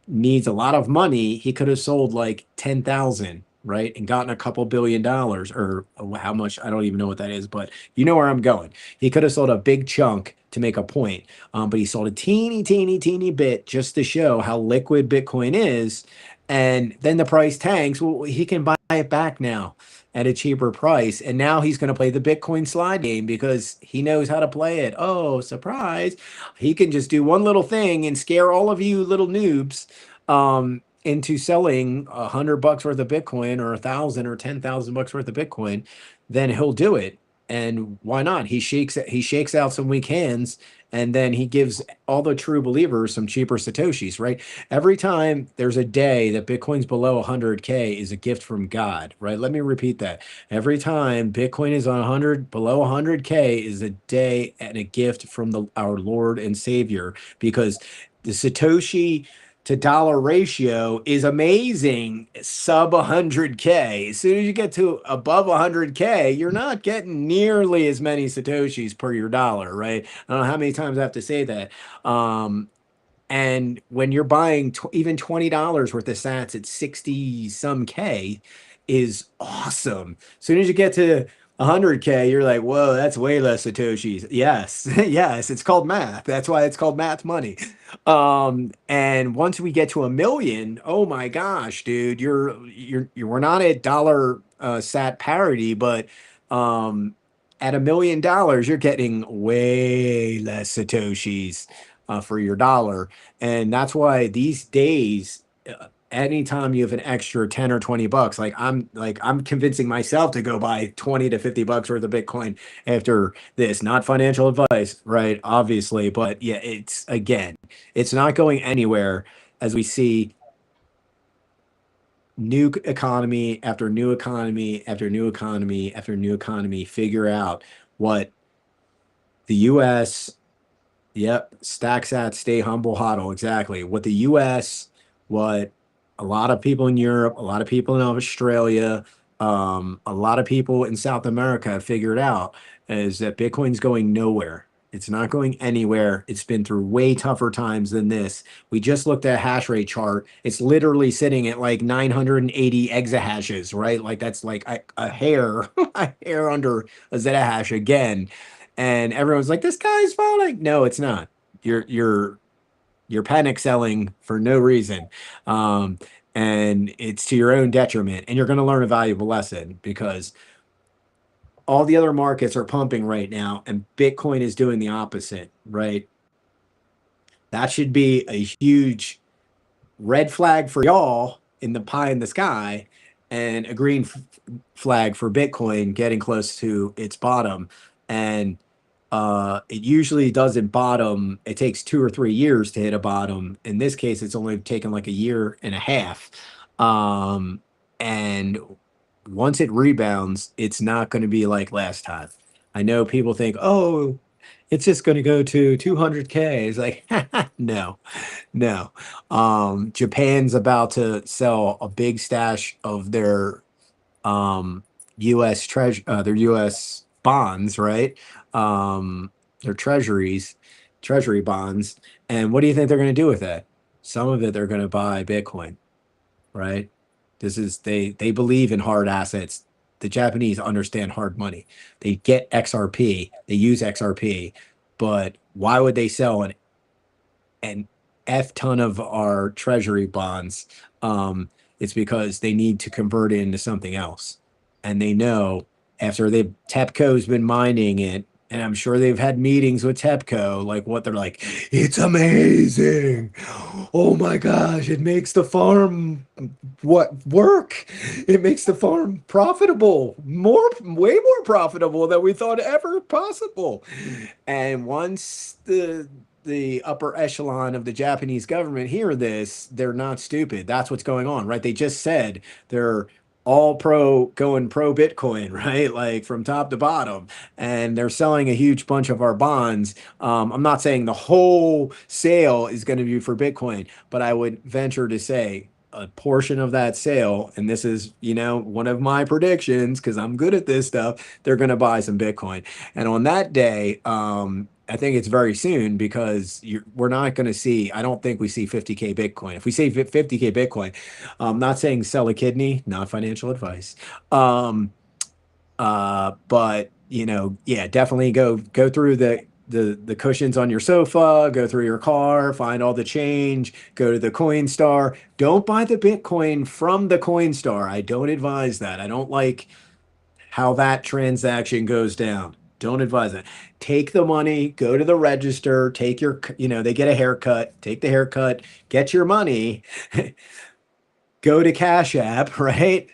needs a lot of money, he could have sold like 10,000, right? And gotten a couple $1 billion, or how much, I don't even know what that is, but you know where I'm going. He could have sold a big chunk to make a point. But he sold a teeny bit just to show how liquid Bitcoin is. And then the price tanks. Well, he can buy it back now at a cheaper price. And now he's going to play the Bitcoin slide game because he knows how to play it. Oh, surprise. He can just do one little thing and scare all of you little noobs into selling $100 worth of Bitcoin or 1,000 or 10,000 bucks worth of Bitcoin. Then he'll do it. And why not? He shakes out some weak hands, and then he gives all the true believers some cheaper Satoshis, right? Every time there's a day that Bitcoin's below 100K is a gift from God, right? Let me repeat that. Every time Bitcoin is on 100, below 100K is a day and a gift from our Lord and Savior, because the Satoshi to dollar ratio is amazing. Sub 100K. As soon as you get to above 100K, you're not getting nearly as many Satoshis per your dollar, right? I don't know how many times I have to say that. And when you're buying even $20 worth of sats at 60 some K is awesome. As soon as you get to 100K, you're like, whoa, that's way less Satoshis. Yes, yes, it's called math. That's why it's called math money. And once we get to 1 million, oh my gosh, dude, we're not at dollar sat parity, but at $1 million, you're getting way less Satoshis for your dollar. And that's why these days, anytime you have an extra 10 or 20 bucks, I'm convincing myself to go buy 20 to 50 bucks worth of Bitcoin after this. Not financial advice, right? Obviously, but yeah, it's not going anywhere as we see new economy after new economy after new economy after new economy figure out what the US. Yep, stack sat, stay humble, hodl. Exactly. What the US, what a lot of people in Europe, a lot of people in Australia, a lot of people in South America have figured out is that Bitcoin's going nowhere. It's not going anywhere. It's been through way tougher times than this. We just looked at a hash rate chart. It's literally sitting at like 980 exahashes, right? Like that's like a hair, a hair under a zettahash again. And everyone's like, this guy's falling. No, it's not. You're panic selling for no reason. And it's to your own detriment. And you're going to learn a valuable lesson because all the other markets are pumping right now and Bitcoin is doing the opposite, right? That should be a huge red flag for y'all in the pie in the sky and a green flag for Bitcoin getting close to its bottom. And it usually doesn't bottom. It takes 2 or 3 years to hit a bottom. In this case, it's only taken like a year and a half. And once it rebounds, it's not going to be like last time. I know people think, oh, it's just going to go to 200K. It's like, no. Japan's about to sell a big stash of their U.S. their U.S. bonds, right? Their treasury bonds. And what do you think they're going to do with that? Some of it they're going to buy Bitcoin, right? They believe in hard assets. The Japanese understand hard money. They get XRP, they use XRP, but why would they sell an F ton of our treasury bonds? It's because they need to convert it into something else. And they know after TEPCO's been mining it, and I'm sure they've had meetings with TEPCO, like what they're like, it's amazing. Oh my gosh, it makes the farm work. It makes the farm profitable, way more profitable than we thought ever possible. And once the upper echelon of the Japanese government hear this, they're not stupid. That's what's going on, right? They just said they're all going pro Bitcoin, right? Like from top to bottom. And they're selling a huge bunch of our bonds. I'm not saying the whole sale is going to be for Bitcoin, but I would venture to say a portion of that sale, and this is, one of my predictions, because I'm good at this stuff, they're going to buy some Bitcoin. And on that day, I think it's very soon because we're not going to see, I don't think we see 50K Bitcoin. If we see 50K Bitcoin, I'm not saying sell a kidney, not financial advice. But, yeah, definitely go through the cushions on your sofa, go through your car, find all the change, go to the Coinstar. Don't buy the Bitcoin from the Coinstar. I don't advise that. I don't like how that transaction goes down. Don't advise it. Take the money, go to the register, take your, they get a haircut, take the haircut, get your money, go to Cash App, right?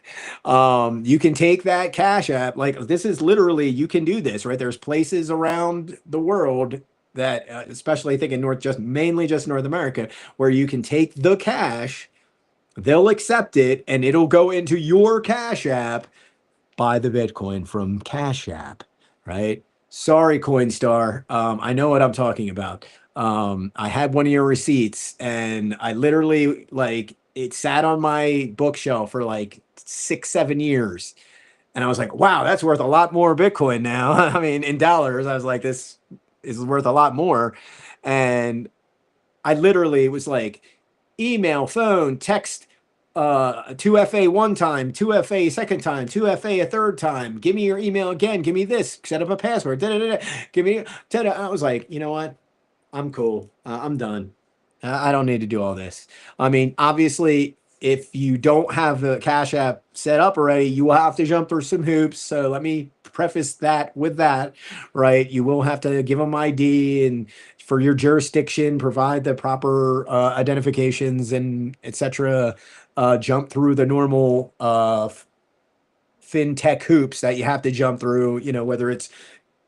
You can take that Cash App. Like, this is literally, you can do this, right? There's places around the world that, especially I think in mainly just North America, where you can take the cash, they'll accept it, and it'll go into your Cash App. Buy the Bitcoin from Cash App, right? Sorry, Coinstar. I know what I'm talking about. I had one of your receipts, and I literally, like, it sat on my bookshelf for like 6, 7 years. And I was like, wow, that's worth a lot more Bitcoin now. I mean, in dollars, I was like, this is worth a lot more. And I literally was like, email, phone, text, 2FA one time, 2FA second time, 2FA a third time. Give me your email again. Give me this. Set up a password. Give me. I was like, you know what? I'm cool. I'm done. I don't need to do all this. I mean, obviously, if you don't have the Cash App set up already, you will have to jump through some hoops. So let me preface that with that, right? You will have to give them ID and for your jurisdiction, provide the proper identifications and etc. Jump through the normal fintech hoops that you have to jump through, whether it's,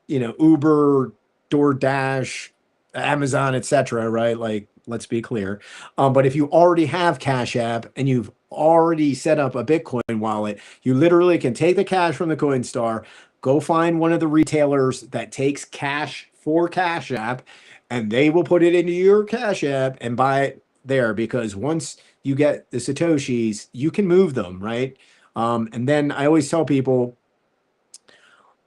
Uber, DoorDash, Amazon, etc., right? Like, let's be clear. But if you already have Cash App and you've already set up a Bitcoin wallet, you literally can take the cash from the Coinstar, go find one of the retailers that takes cash for Cash App, and they will put it into your Cash App and buy it there, because once you get the Satoshis, you can move them, right? And then I always tell people,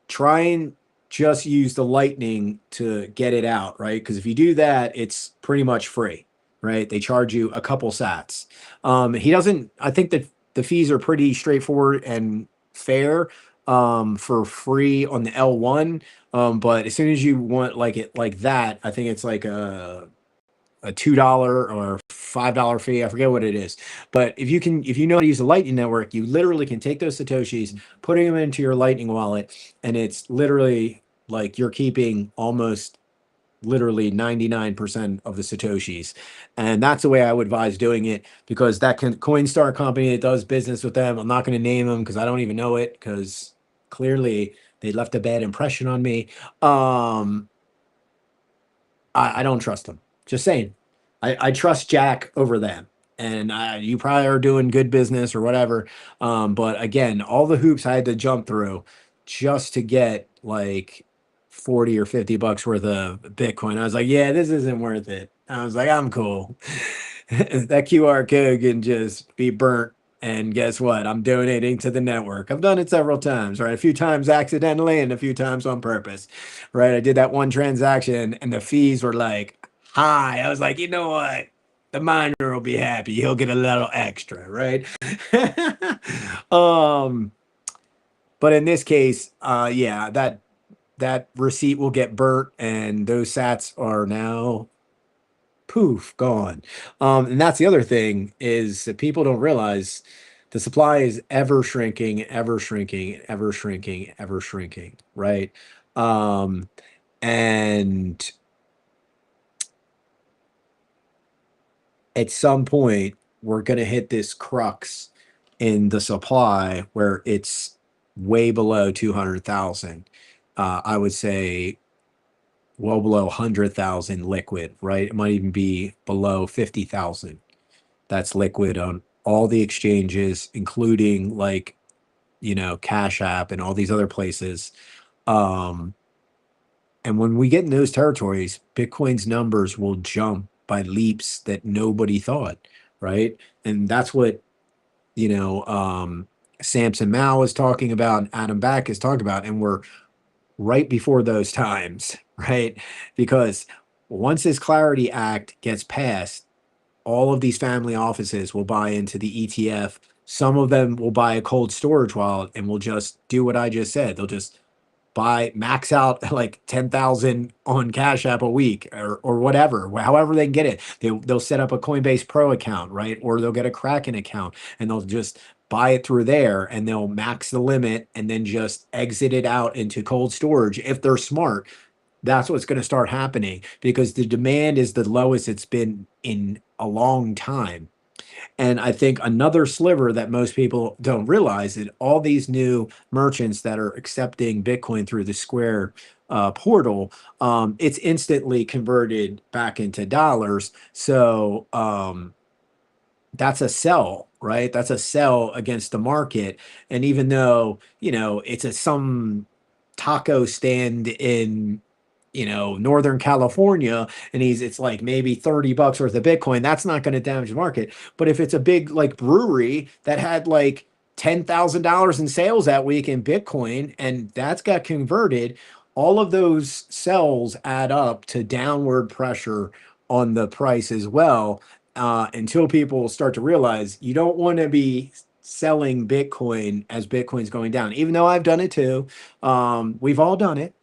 try and just use the Lightning to get it out, right? Because if you do that, it's pretty much free, right? They charge you a couple sats. I think that the fees are pretty straightforward and fair for free on the L1. But as soon as you want like it like that, I think it's like a $2 or $5 fee. I forget what it is. But if you know how to use the Lightning Network, you literally can take those Satoshis, putting them into your Lightning wallet, and it's literally like you're keeping almost literally 99% of the Satoshis. And that's the way I would advise doing it, because that Coinstar company that does business with them, I'm not going to name them because I don't even know it, because clearly they left a bad impression on me. I don't trust them. Just saying. I trust Jack over them. And you probably are doing good business or whatever. But again, all the hoops I had to jump through just to get like 40 or 50 bucks worth of Bitcoin. I was like, yeah, this isn't worth it. I was like, I'm cool. That QR code can just be burnt. And guess what? I'm donating to the network. I've done it several times, right? A few times accidentally and a few times on purpose, right? I did that one transaction and the fees were like high. I was like, you know what? The miner will be happy. He'll get a little extra, right? But in this case, yeah, that receipt will get burnt and those sats are now poof, gone. And that's the other thing, is that people don't realize the supply is ever shrinking, ever shrinking, ever shrinking, ever shrinking, right? And at some point, we're going to hit this crux in the supply where it's way below 200,000. I would say well below 100,000 liquid, right? It might even be below 50,000. That's liquid on all the exchanges, including like, Cash App and all these other places. And when we get in those territories, Bitcoin's numbers will jump by leaps that nobody thought, right? And that's what, Samson Mao is talking about, and Adam Back is talking about, and we're right before those times, right? Because once this Clarity Act gets passed, all of these family offices will buy into the ETF. Some of them will buy a cold storage wallet and will just do what I just said. They'll just buy max out like 10,000 on Cash App a week or whatever, however they can get it. They'll set up a Coinbase Pro account, right? Or they'll get a Kraken account and they'll just buy it through there and they'll max the limit and then just exit it out into cold storage if they're smart. That's what's going to start happening because the demand is the lowest it's been in a long time. And I think another sliver that most people don't realize that all these new merchants that are accepting Bitcoin through the Square portal, it's instantly converted back into dollars. So that's a sell, right? That's a sell against the market. And even though, it's some taco stand in Northern California, and it's like maybe $30 worth of Bitcoin, that's not going to damage the market. But if it's a big like brewery that had like $10,000 in sales that week in Bitcoin and that's got converted, all of those sells add up to downward pressure on the price as well, until people start to realize you don't want to be selling Bitcoin as Bitcoin's going down, even though I've done it too. We've all done it.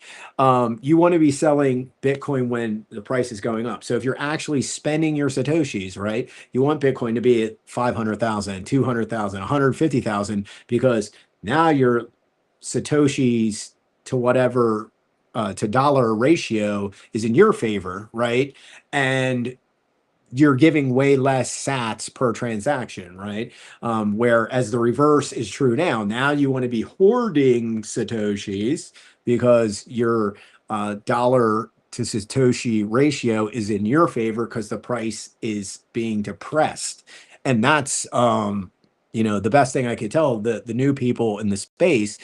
You want to be selling Bitcoin when the price is going up. So if you're actually spending your Satoshis, right, you want Bitcoin to be at 500,000, 200,000, 150,000, because now your Satoshis to whatever, to dollar ratio is in your favor, right? And you're giving way less sats per transaction, right? Whereas the reverse is true now. Now you want to be hoarding Satoshis because your dollar to Satoshi ratio is in your favor because the price is being depressed. And that's, the best thing I could tell the new people in the space,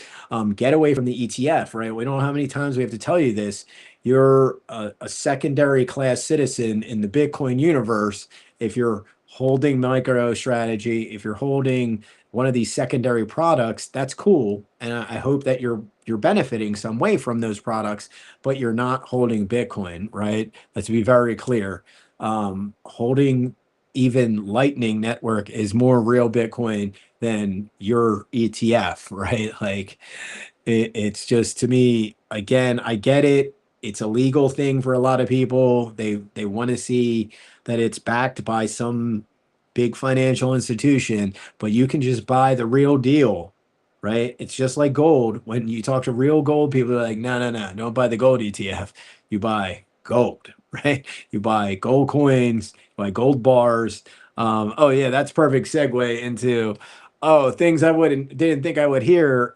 get away from the ETF, right? We don't know how many times we have to tell you this. You're a secondary class citizen in the Bitcoin universe if you're holding MicroStrategy, if you're holding one of these secondary products. That's cool, and I hope that you're benefiting some way from those products, but you're not holding Bitcoin, right? Let's be very clear. Holding even Lightning Network is more real Bitcoin than your ETF, right? Like it's just, to me, again, I get it. It's a legal thing for a lot of people. They want to see that it's backed by some big financial institution, but you can just buy the real deal, right? It's just like gold. When you talk to real gold people, are like, no, don't buy the gold ETF. You buy gold, right? You buy gold coins, you buy gold bars. Oh yeah, that's perfect segue into things I didn't think I would hear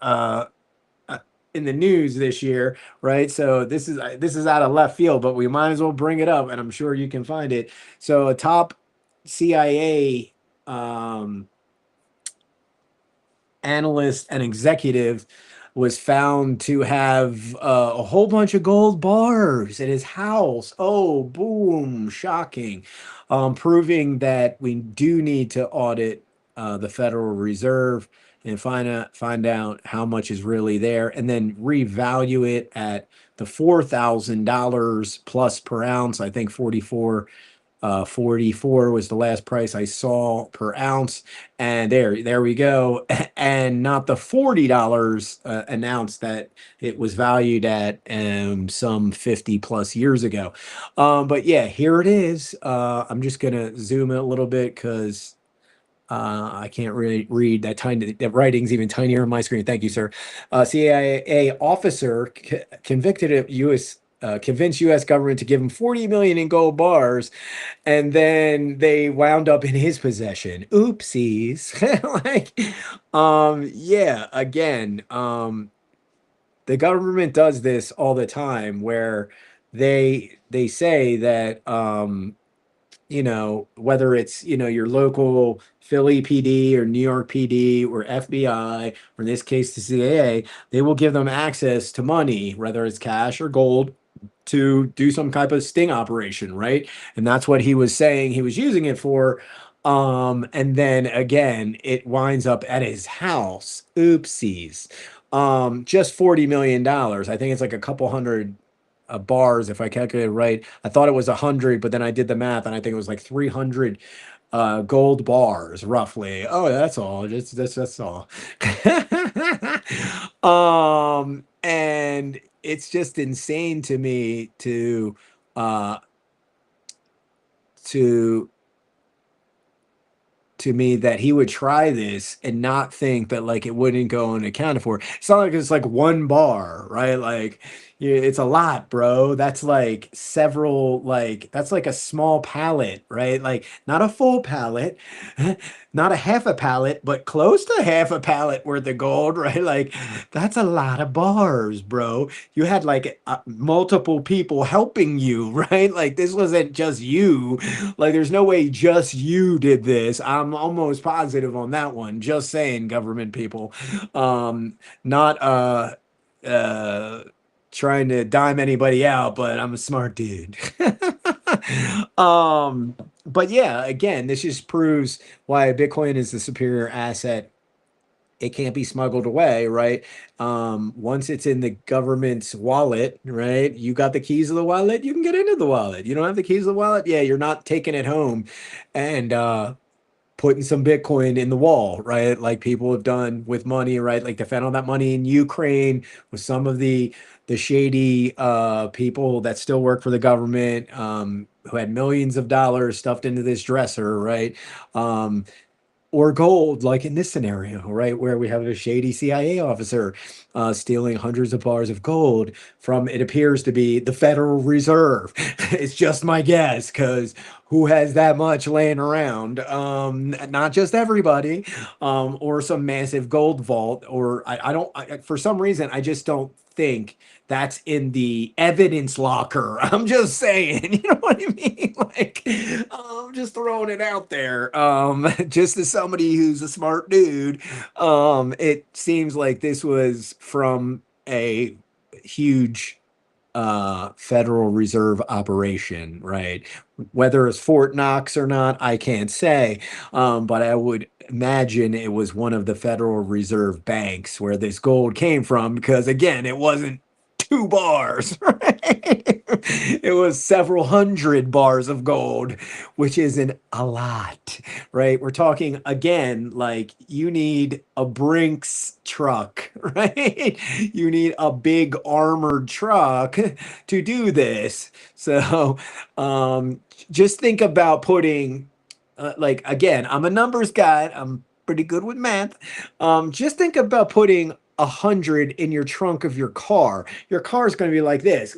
in the news this year, right? So this is out of left field, but we might as well bring it up, and I'm sure you can find it. So a top CIA analyst and executive was found to have a whole bunch of gold bars at his house. Oh, boom, shocking. Proving that we do need to audit the Federal Reserve and find out how much is really there, and then revalue it at the $4,000 plus per ounce. I think 44 was the last price I saw per ounce, and there we go. And not the $40 announced that it was valued at some 50 plus years ago. But yeah, here it is. I'm just gonna zoom in a little bit because I can't really read that tiny. The writing's even tinier on my screen. Thank you, sir. CIA officer convicted of U.S. Convinced U.S. government to give him 40 million in gold bars, and then they wound up in his possession. Oopsies. Yeah. Again, the government does this all the time, where they say that whether it's, your local Philly PD or New York PD or FBI, or in this case, the CIA, they will give them access to money, whether it's cash or gold, to do some type of sting operation, right? And that's what he was saying he was using it for. And then again, it winds up at his house. Oopsies. Just $40 million. I think it's like a couple hundred bars, if I calculated right. I thought it was 100, but then I did the math, and I think it was like 300 gold bars, roughly. Oh, that's all. That's all. And it's just insane to me to me that he would try this and not think that like it wouldn't go unaccounted for. It's not like it's like one bar, right? Like it's a lot, bro. That's like several, like that's like a small pallet, right? Like not a full pallet, not a half a pallet, but close to half a pallet worth of gold, right? Like that's a lot of bars, bro. You had like multiple people helping you, right? Like this wasn't just you. Like there's no way just you did this. I'm almost positive on that one. Just saying, government people. Not trying to dime anybody out, but I'm a smart dude. But yeah, again, this just proves why Bitcoin is the superior asset. It can't be smuggled away, right? Once it's in the government's wallet, right? You got the keys of the wallet, you can get into the wallet. You don't have the keys of the wallet, yeah, you're not taking it home and putting some Bitcoin in the wall, right? Like people have done with money, right? Like they found all that money in Ukraine with some of the shady people that still work for the government, who had millions of dollars stuffed into this dresser, right? Or gold, like in this scenario, right, where we have a shady CIA officer stealing hundreds of bars of gold from, it appears to be the Federal Reserve. It's just my guess, because who has that much laying around? Not just everybody, or some massive gold vault, or for some reason, I just don't think that's in the evidence locker. I'm just saying, you know what I mean? Like, I'm just throwing it out there. Just as somebody who's a smart dude, it seems like this was from a huge Federal Reserve operation, right? Whether it's Fort Knox or not, I can't say. But I would imagine it was one of the Federal Reserve banks where this gold came from, because again, it wasn't 2 bars, right? It was several hundred bars of gold, which isn't a lot, right? We're talking again, like you need a Brinks truck, right? You need a big armored truck to do this. So just think about putting, like, again, I'm a numbers guy. I'm pretty good with math. Just think about putting 100 in your trunk of your car. Your car is going to be like this,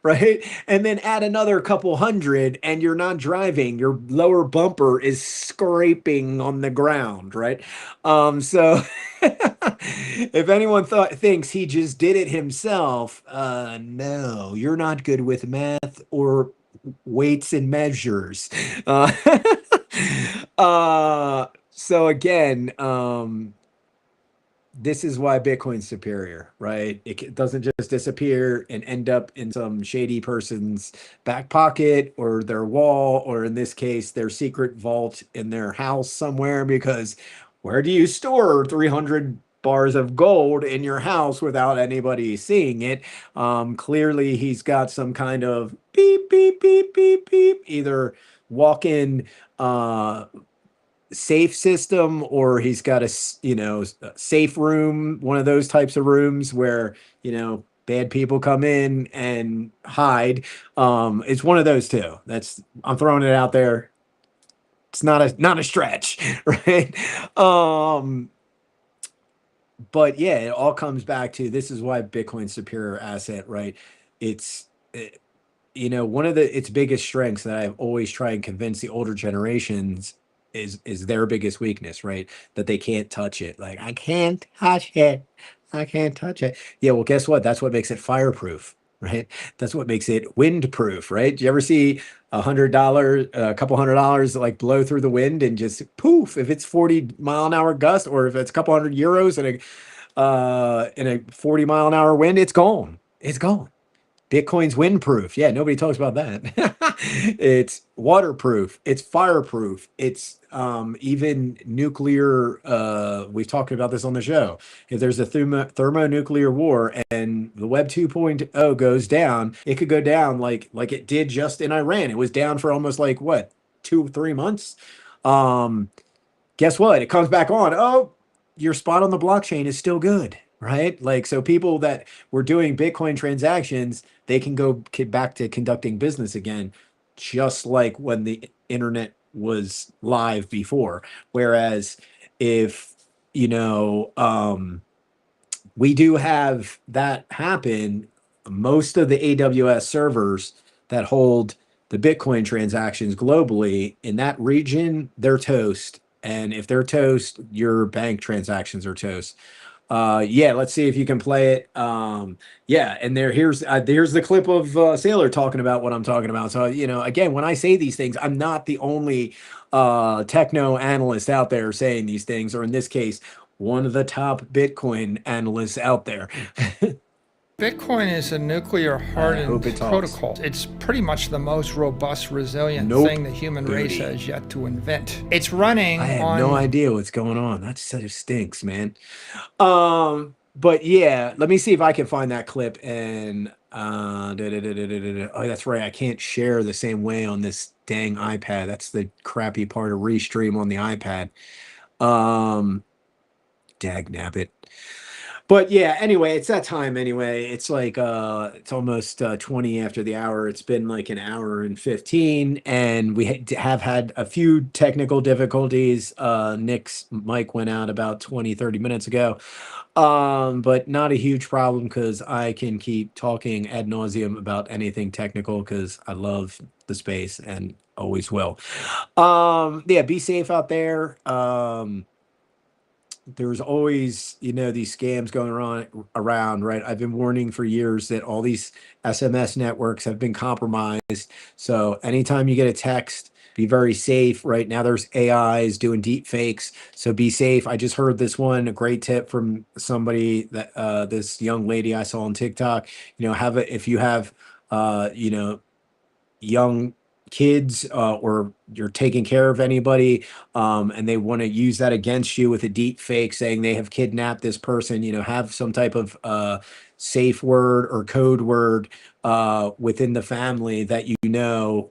right? And then add another couple hundred, and you're not driving. Your lower bumper is scraping on the ground, right? So if anyone thinks he just did it himself, no, you're not good with math or weights and measures. So again, this is why Bitcoin's superior, right? It doesn't just disappear and end up in some shady person's back pocket or their wall, or in this case, their secret vault in their house somewhere, because where do you store 300 bars of gold in your house without anybody seeing it? Clearly, he's got some kind of beep, beep, beep, beep, beep, either walk-in safe system, or he's got a safe room, one of those types of rooms where bad people come in and hide. It's one of those two. I'm throwing it out there. It's not a stretch, right? But yeah, it all comes back to, this is why Bitcoin's superior asset, right? It's one of its biggest strengths that I've always tried and convince the older generations is their biggest weakness, right? That they can't touch it. Like, I can't touch it. I can't touch it. Yeah, well, guess what? That's what makes it fireproof, right? That's what makes it windproof, right? Do you ever see $100, a couple $100 like blow through the wind and just poof? If it's 40-mile-an-hour gust, or if it's a couple €100 in a 40-mile-an-hour wind, it's gone. It's gone. Bitcoin's windproof. Yeah, nobody talks about that. It's waterproof. It's fireproof. It's even nuclear. We've talked about this on the show. If there's a thermonuclear war and the Web 2.0 goes down, it could go down like it did just in Iran. It was down for almost 2-3 months. Guess what? It comes back on. Oh, your spot on the blockchain is still good. right? Like, so people that were doing Bitcoin transactions, they can go back to conducting business again, just like when the internet was live before. Whereas if, you know, we do have that happen, most of the AWS servers that hold the Bitcoin transactions globally in that region, they're toast. And if they're toast, your bank transactions are toast. Yeah, let's see if you can play it. Yeah, and here's the clip of Saylor talking about what I'm talking about. So, you know, again, when I say these things, I'm not the only techno analyst out there saying these things, or in this case, one of the top Bitcoin analysts out there. Bitcoin is a nuclear hardened protocol. It's pretty much the most robust, resilient thing the human race has yet to invent. It's running I have no idea what's going on. That just stinks, man. But yeah, let me see if I can find that clip. And oh, that's right. I can't share the same way on this dang iPad. That's the crappy part of Restream on the iPad. Dag nabbit. But yeah, anyway, it's that time anyway. It's like it's almost 20 after the hour. It's been like an hour and 15, and we have had a few technical difficulties. Nick's mic went out about 20-30 minutes ago. But not a huge problem because I can keep talking ad nauseum about anything technical because I love the space and always will. Yeah, be safe out there. There's always, you know, these scams going around, right? I've been warning for years that all these SMS networks have been compromised. So anytime you get a text, be very safe. Right now, there's AIs doing deep fakes, so be safe. I just heard this one, a great tip from somebody that this young lady I saw on TikTok. You know, if you have you know, young kids or you're taking care of anybody and they want to use that against you with a deep fake saying they have kidnapped this person, you know, have some type of safe word or code word within the family that you know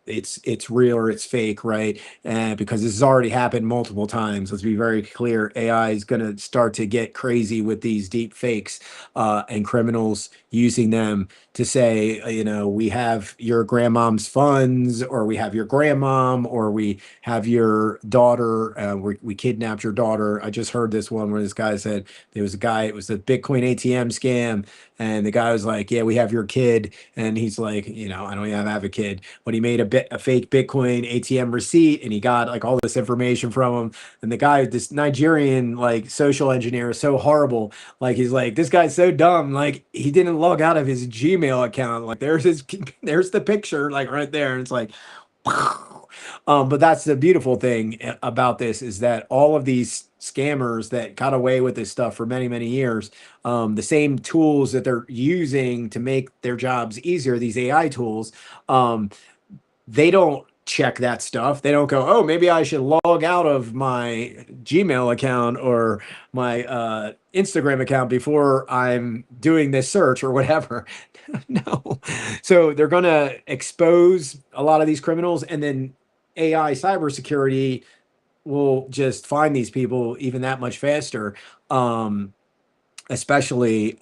it's real or it's fake, right? And because this has already happened multiple times. Let's be very clear. AI is going to start to get crazy with these deep fakes and criminals using them to say, you know, we have your grandmom's funds, or we have your grandmom, or we have your daughter. We kidnapped your daughter. I just heard this one where this guy said there was a guy, it was a Bitcoin ATM scam. And the guy was like, yeah, we have your kid. And he's like, you know, I don't even have a kid. But he made a fake Bitcoin ATM receipt and he got like all this information from him. And the guy, this Nigerian like social engineer, is so horrible. Like, he's like, this guy's so dumb. Like, he didn't log out of his Gmail account. Like, there's the picture, like right there. And it's like, but that's the beautiful thing about this is that all of these scammers that got away with this stuff for many, many years, the same tools that they're using to make their jobs easier, these AI tools, they don't check that stuff. They don't go, oh, maybe I should log out of my Gmail account or my Instagram account before I'm doing this search or whatever. No. So they're going to expose a lot of these criminals, and then AI cybersecurity will just find these people even that much faster, especially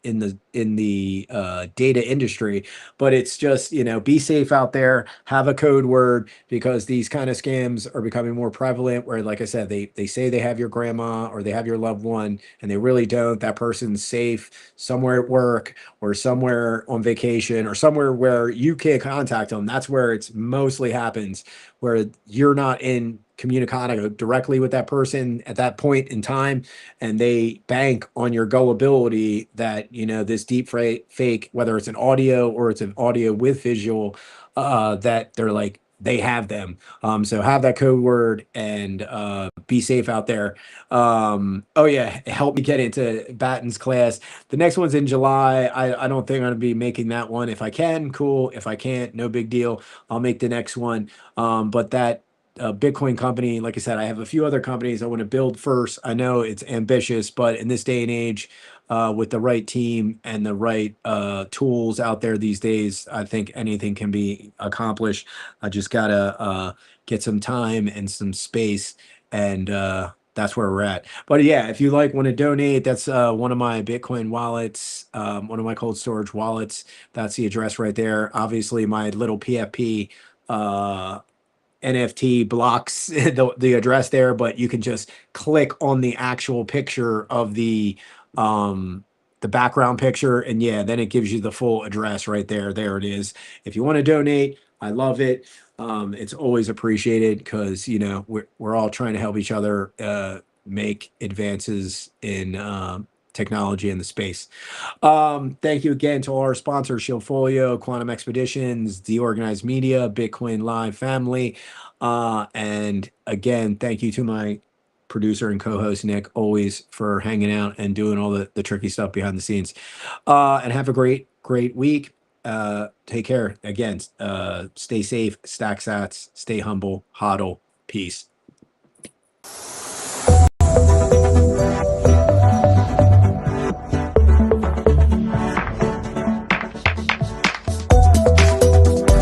in the data industry. But it's just, you know, be safe out there, have a code word, because these kind of scams are becoming more prevalent where, like I said, they say they have your grandma or they have your loved one and they really don't. That person's safe somewhere at work or somewhere on vacation or somewhere where you can't contact them. That's where it's mostly happens, where you're not in communicating directly with that person at that point in time, and they bank on your gullibility that, you know, this deep fake, whether it's an audio or it's an audio with visual, that they're like, they have them. So have that code word and be safe out there. Oh yeah, help me get into Batten's class. The next one's in July. I don't think I'm gonna be making that one. If I can, cool. If I can't, no big deal. I'll make the next one. But that Bitcoin company, like I said, I have a few other companies I want to build first. I know it's ambitious, but in this day and age, with the right team and the right tools out there these days, I think anything can be accomplished. I just gotta get some time and some space, and that's where we're at. But yeah, if you want to donate, that's one of my Bitcoin wallets, one of my cold storage wallets. That's the address right there. Obviously, my little PFP NFT blocks the address there, but you can just click on the actual picture of the background picture, and yeah, then it gives you the full address right there. There it is. If you want to donate, I love it. It's always appreciated because we're all trying to help each other make advances in technology in the space. Thank you again to all our sponsors: Shieldfolio, Quantum Expeditions, The Organized Media, Bitcoin Live family, and again, thank you to my producer and co-host Nick, always for hanging out and doing all the tricky stuff behind the scenes. And have a great week. Take care. Again, stay safe, stack sats, stay humble, hodl, peace.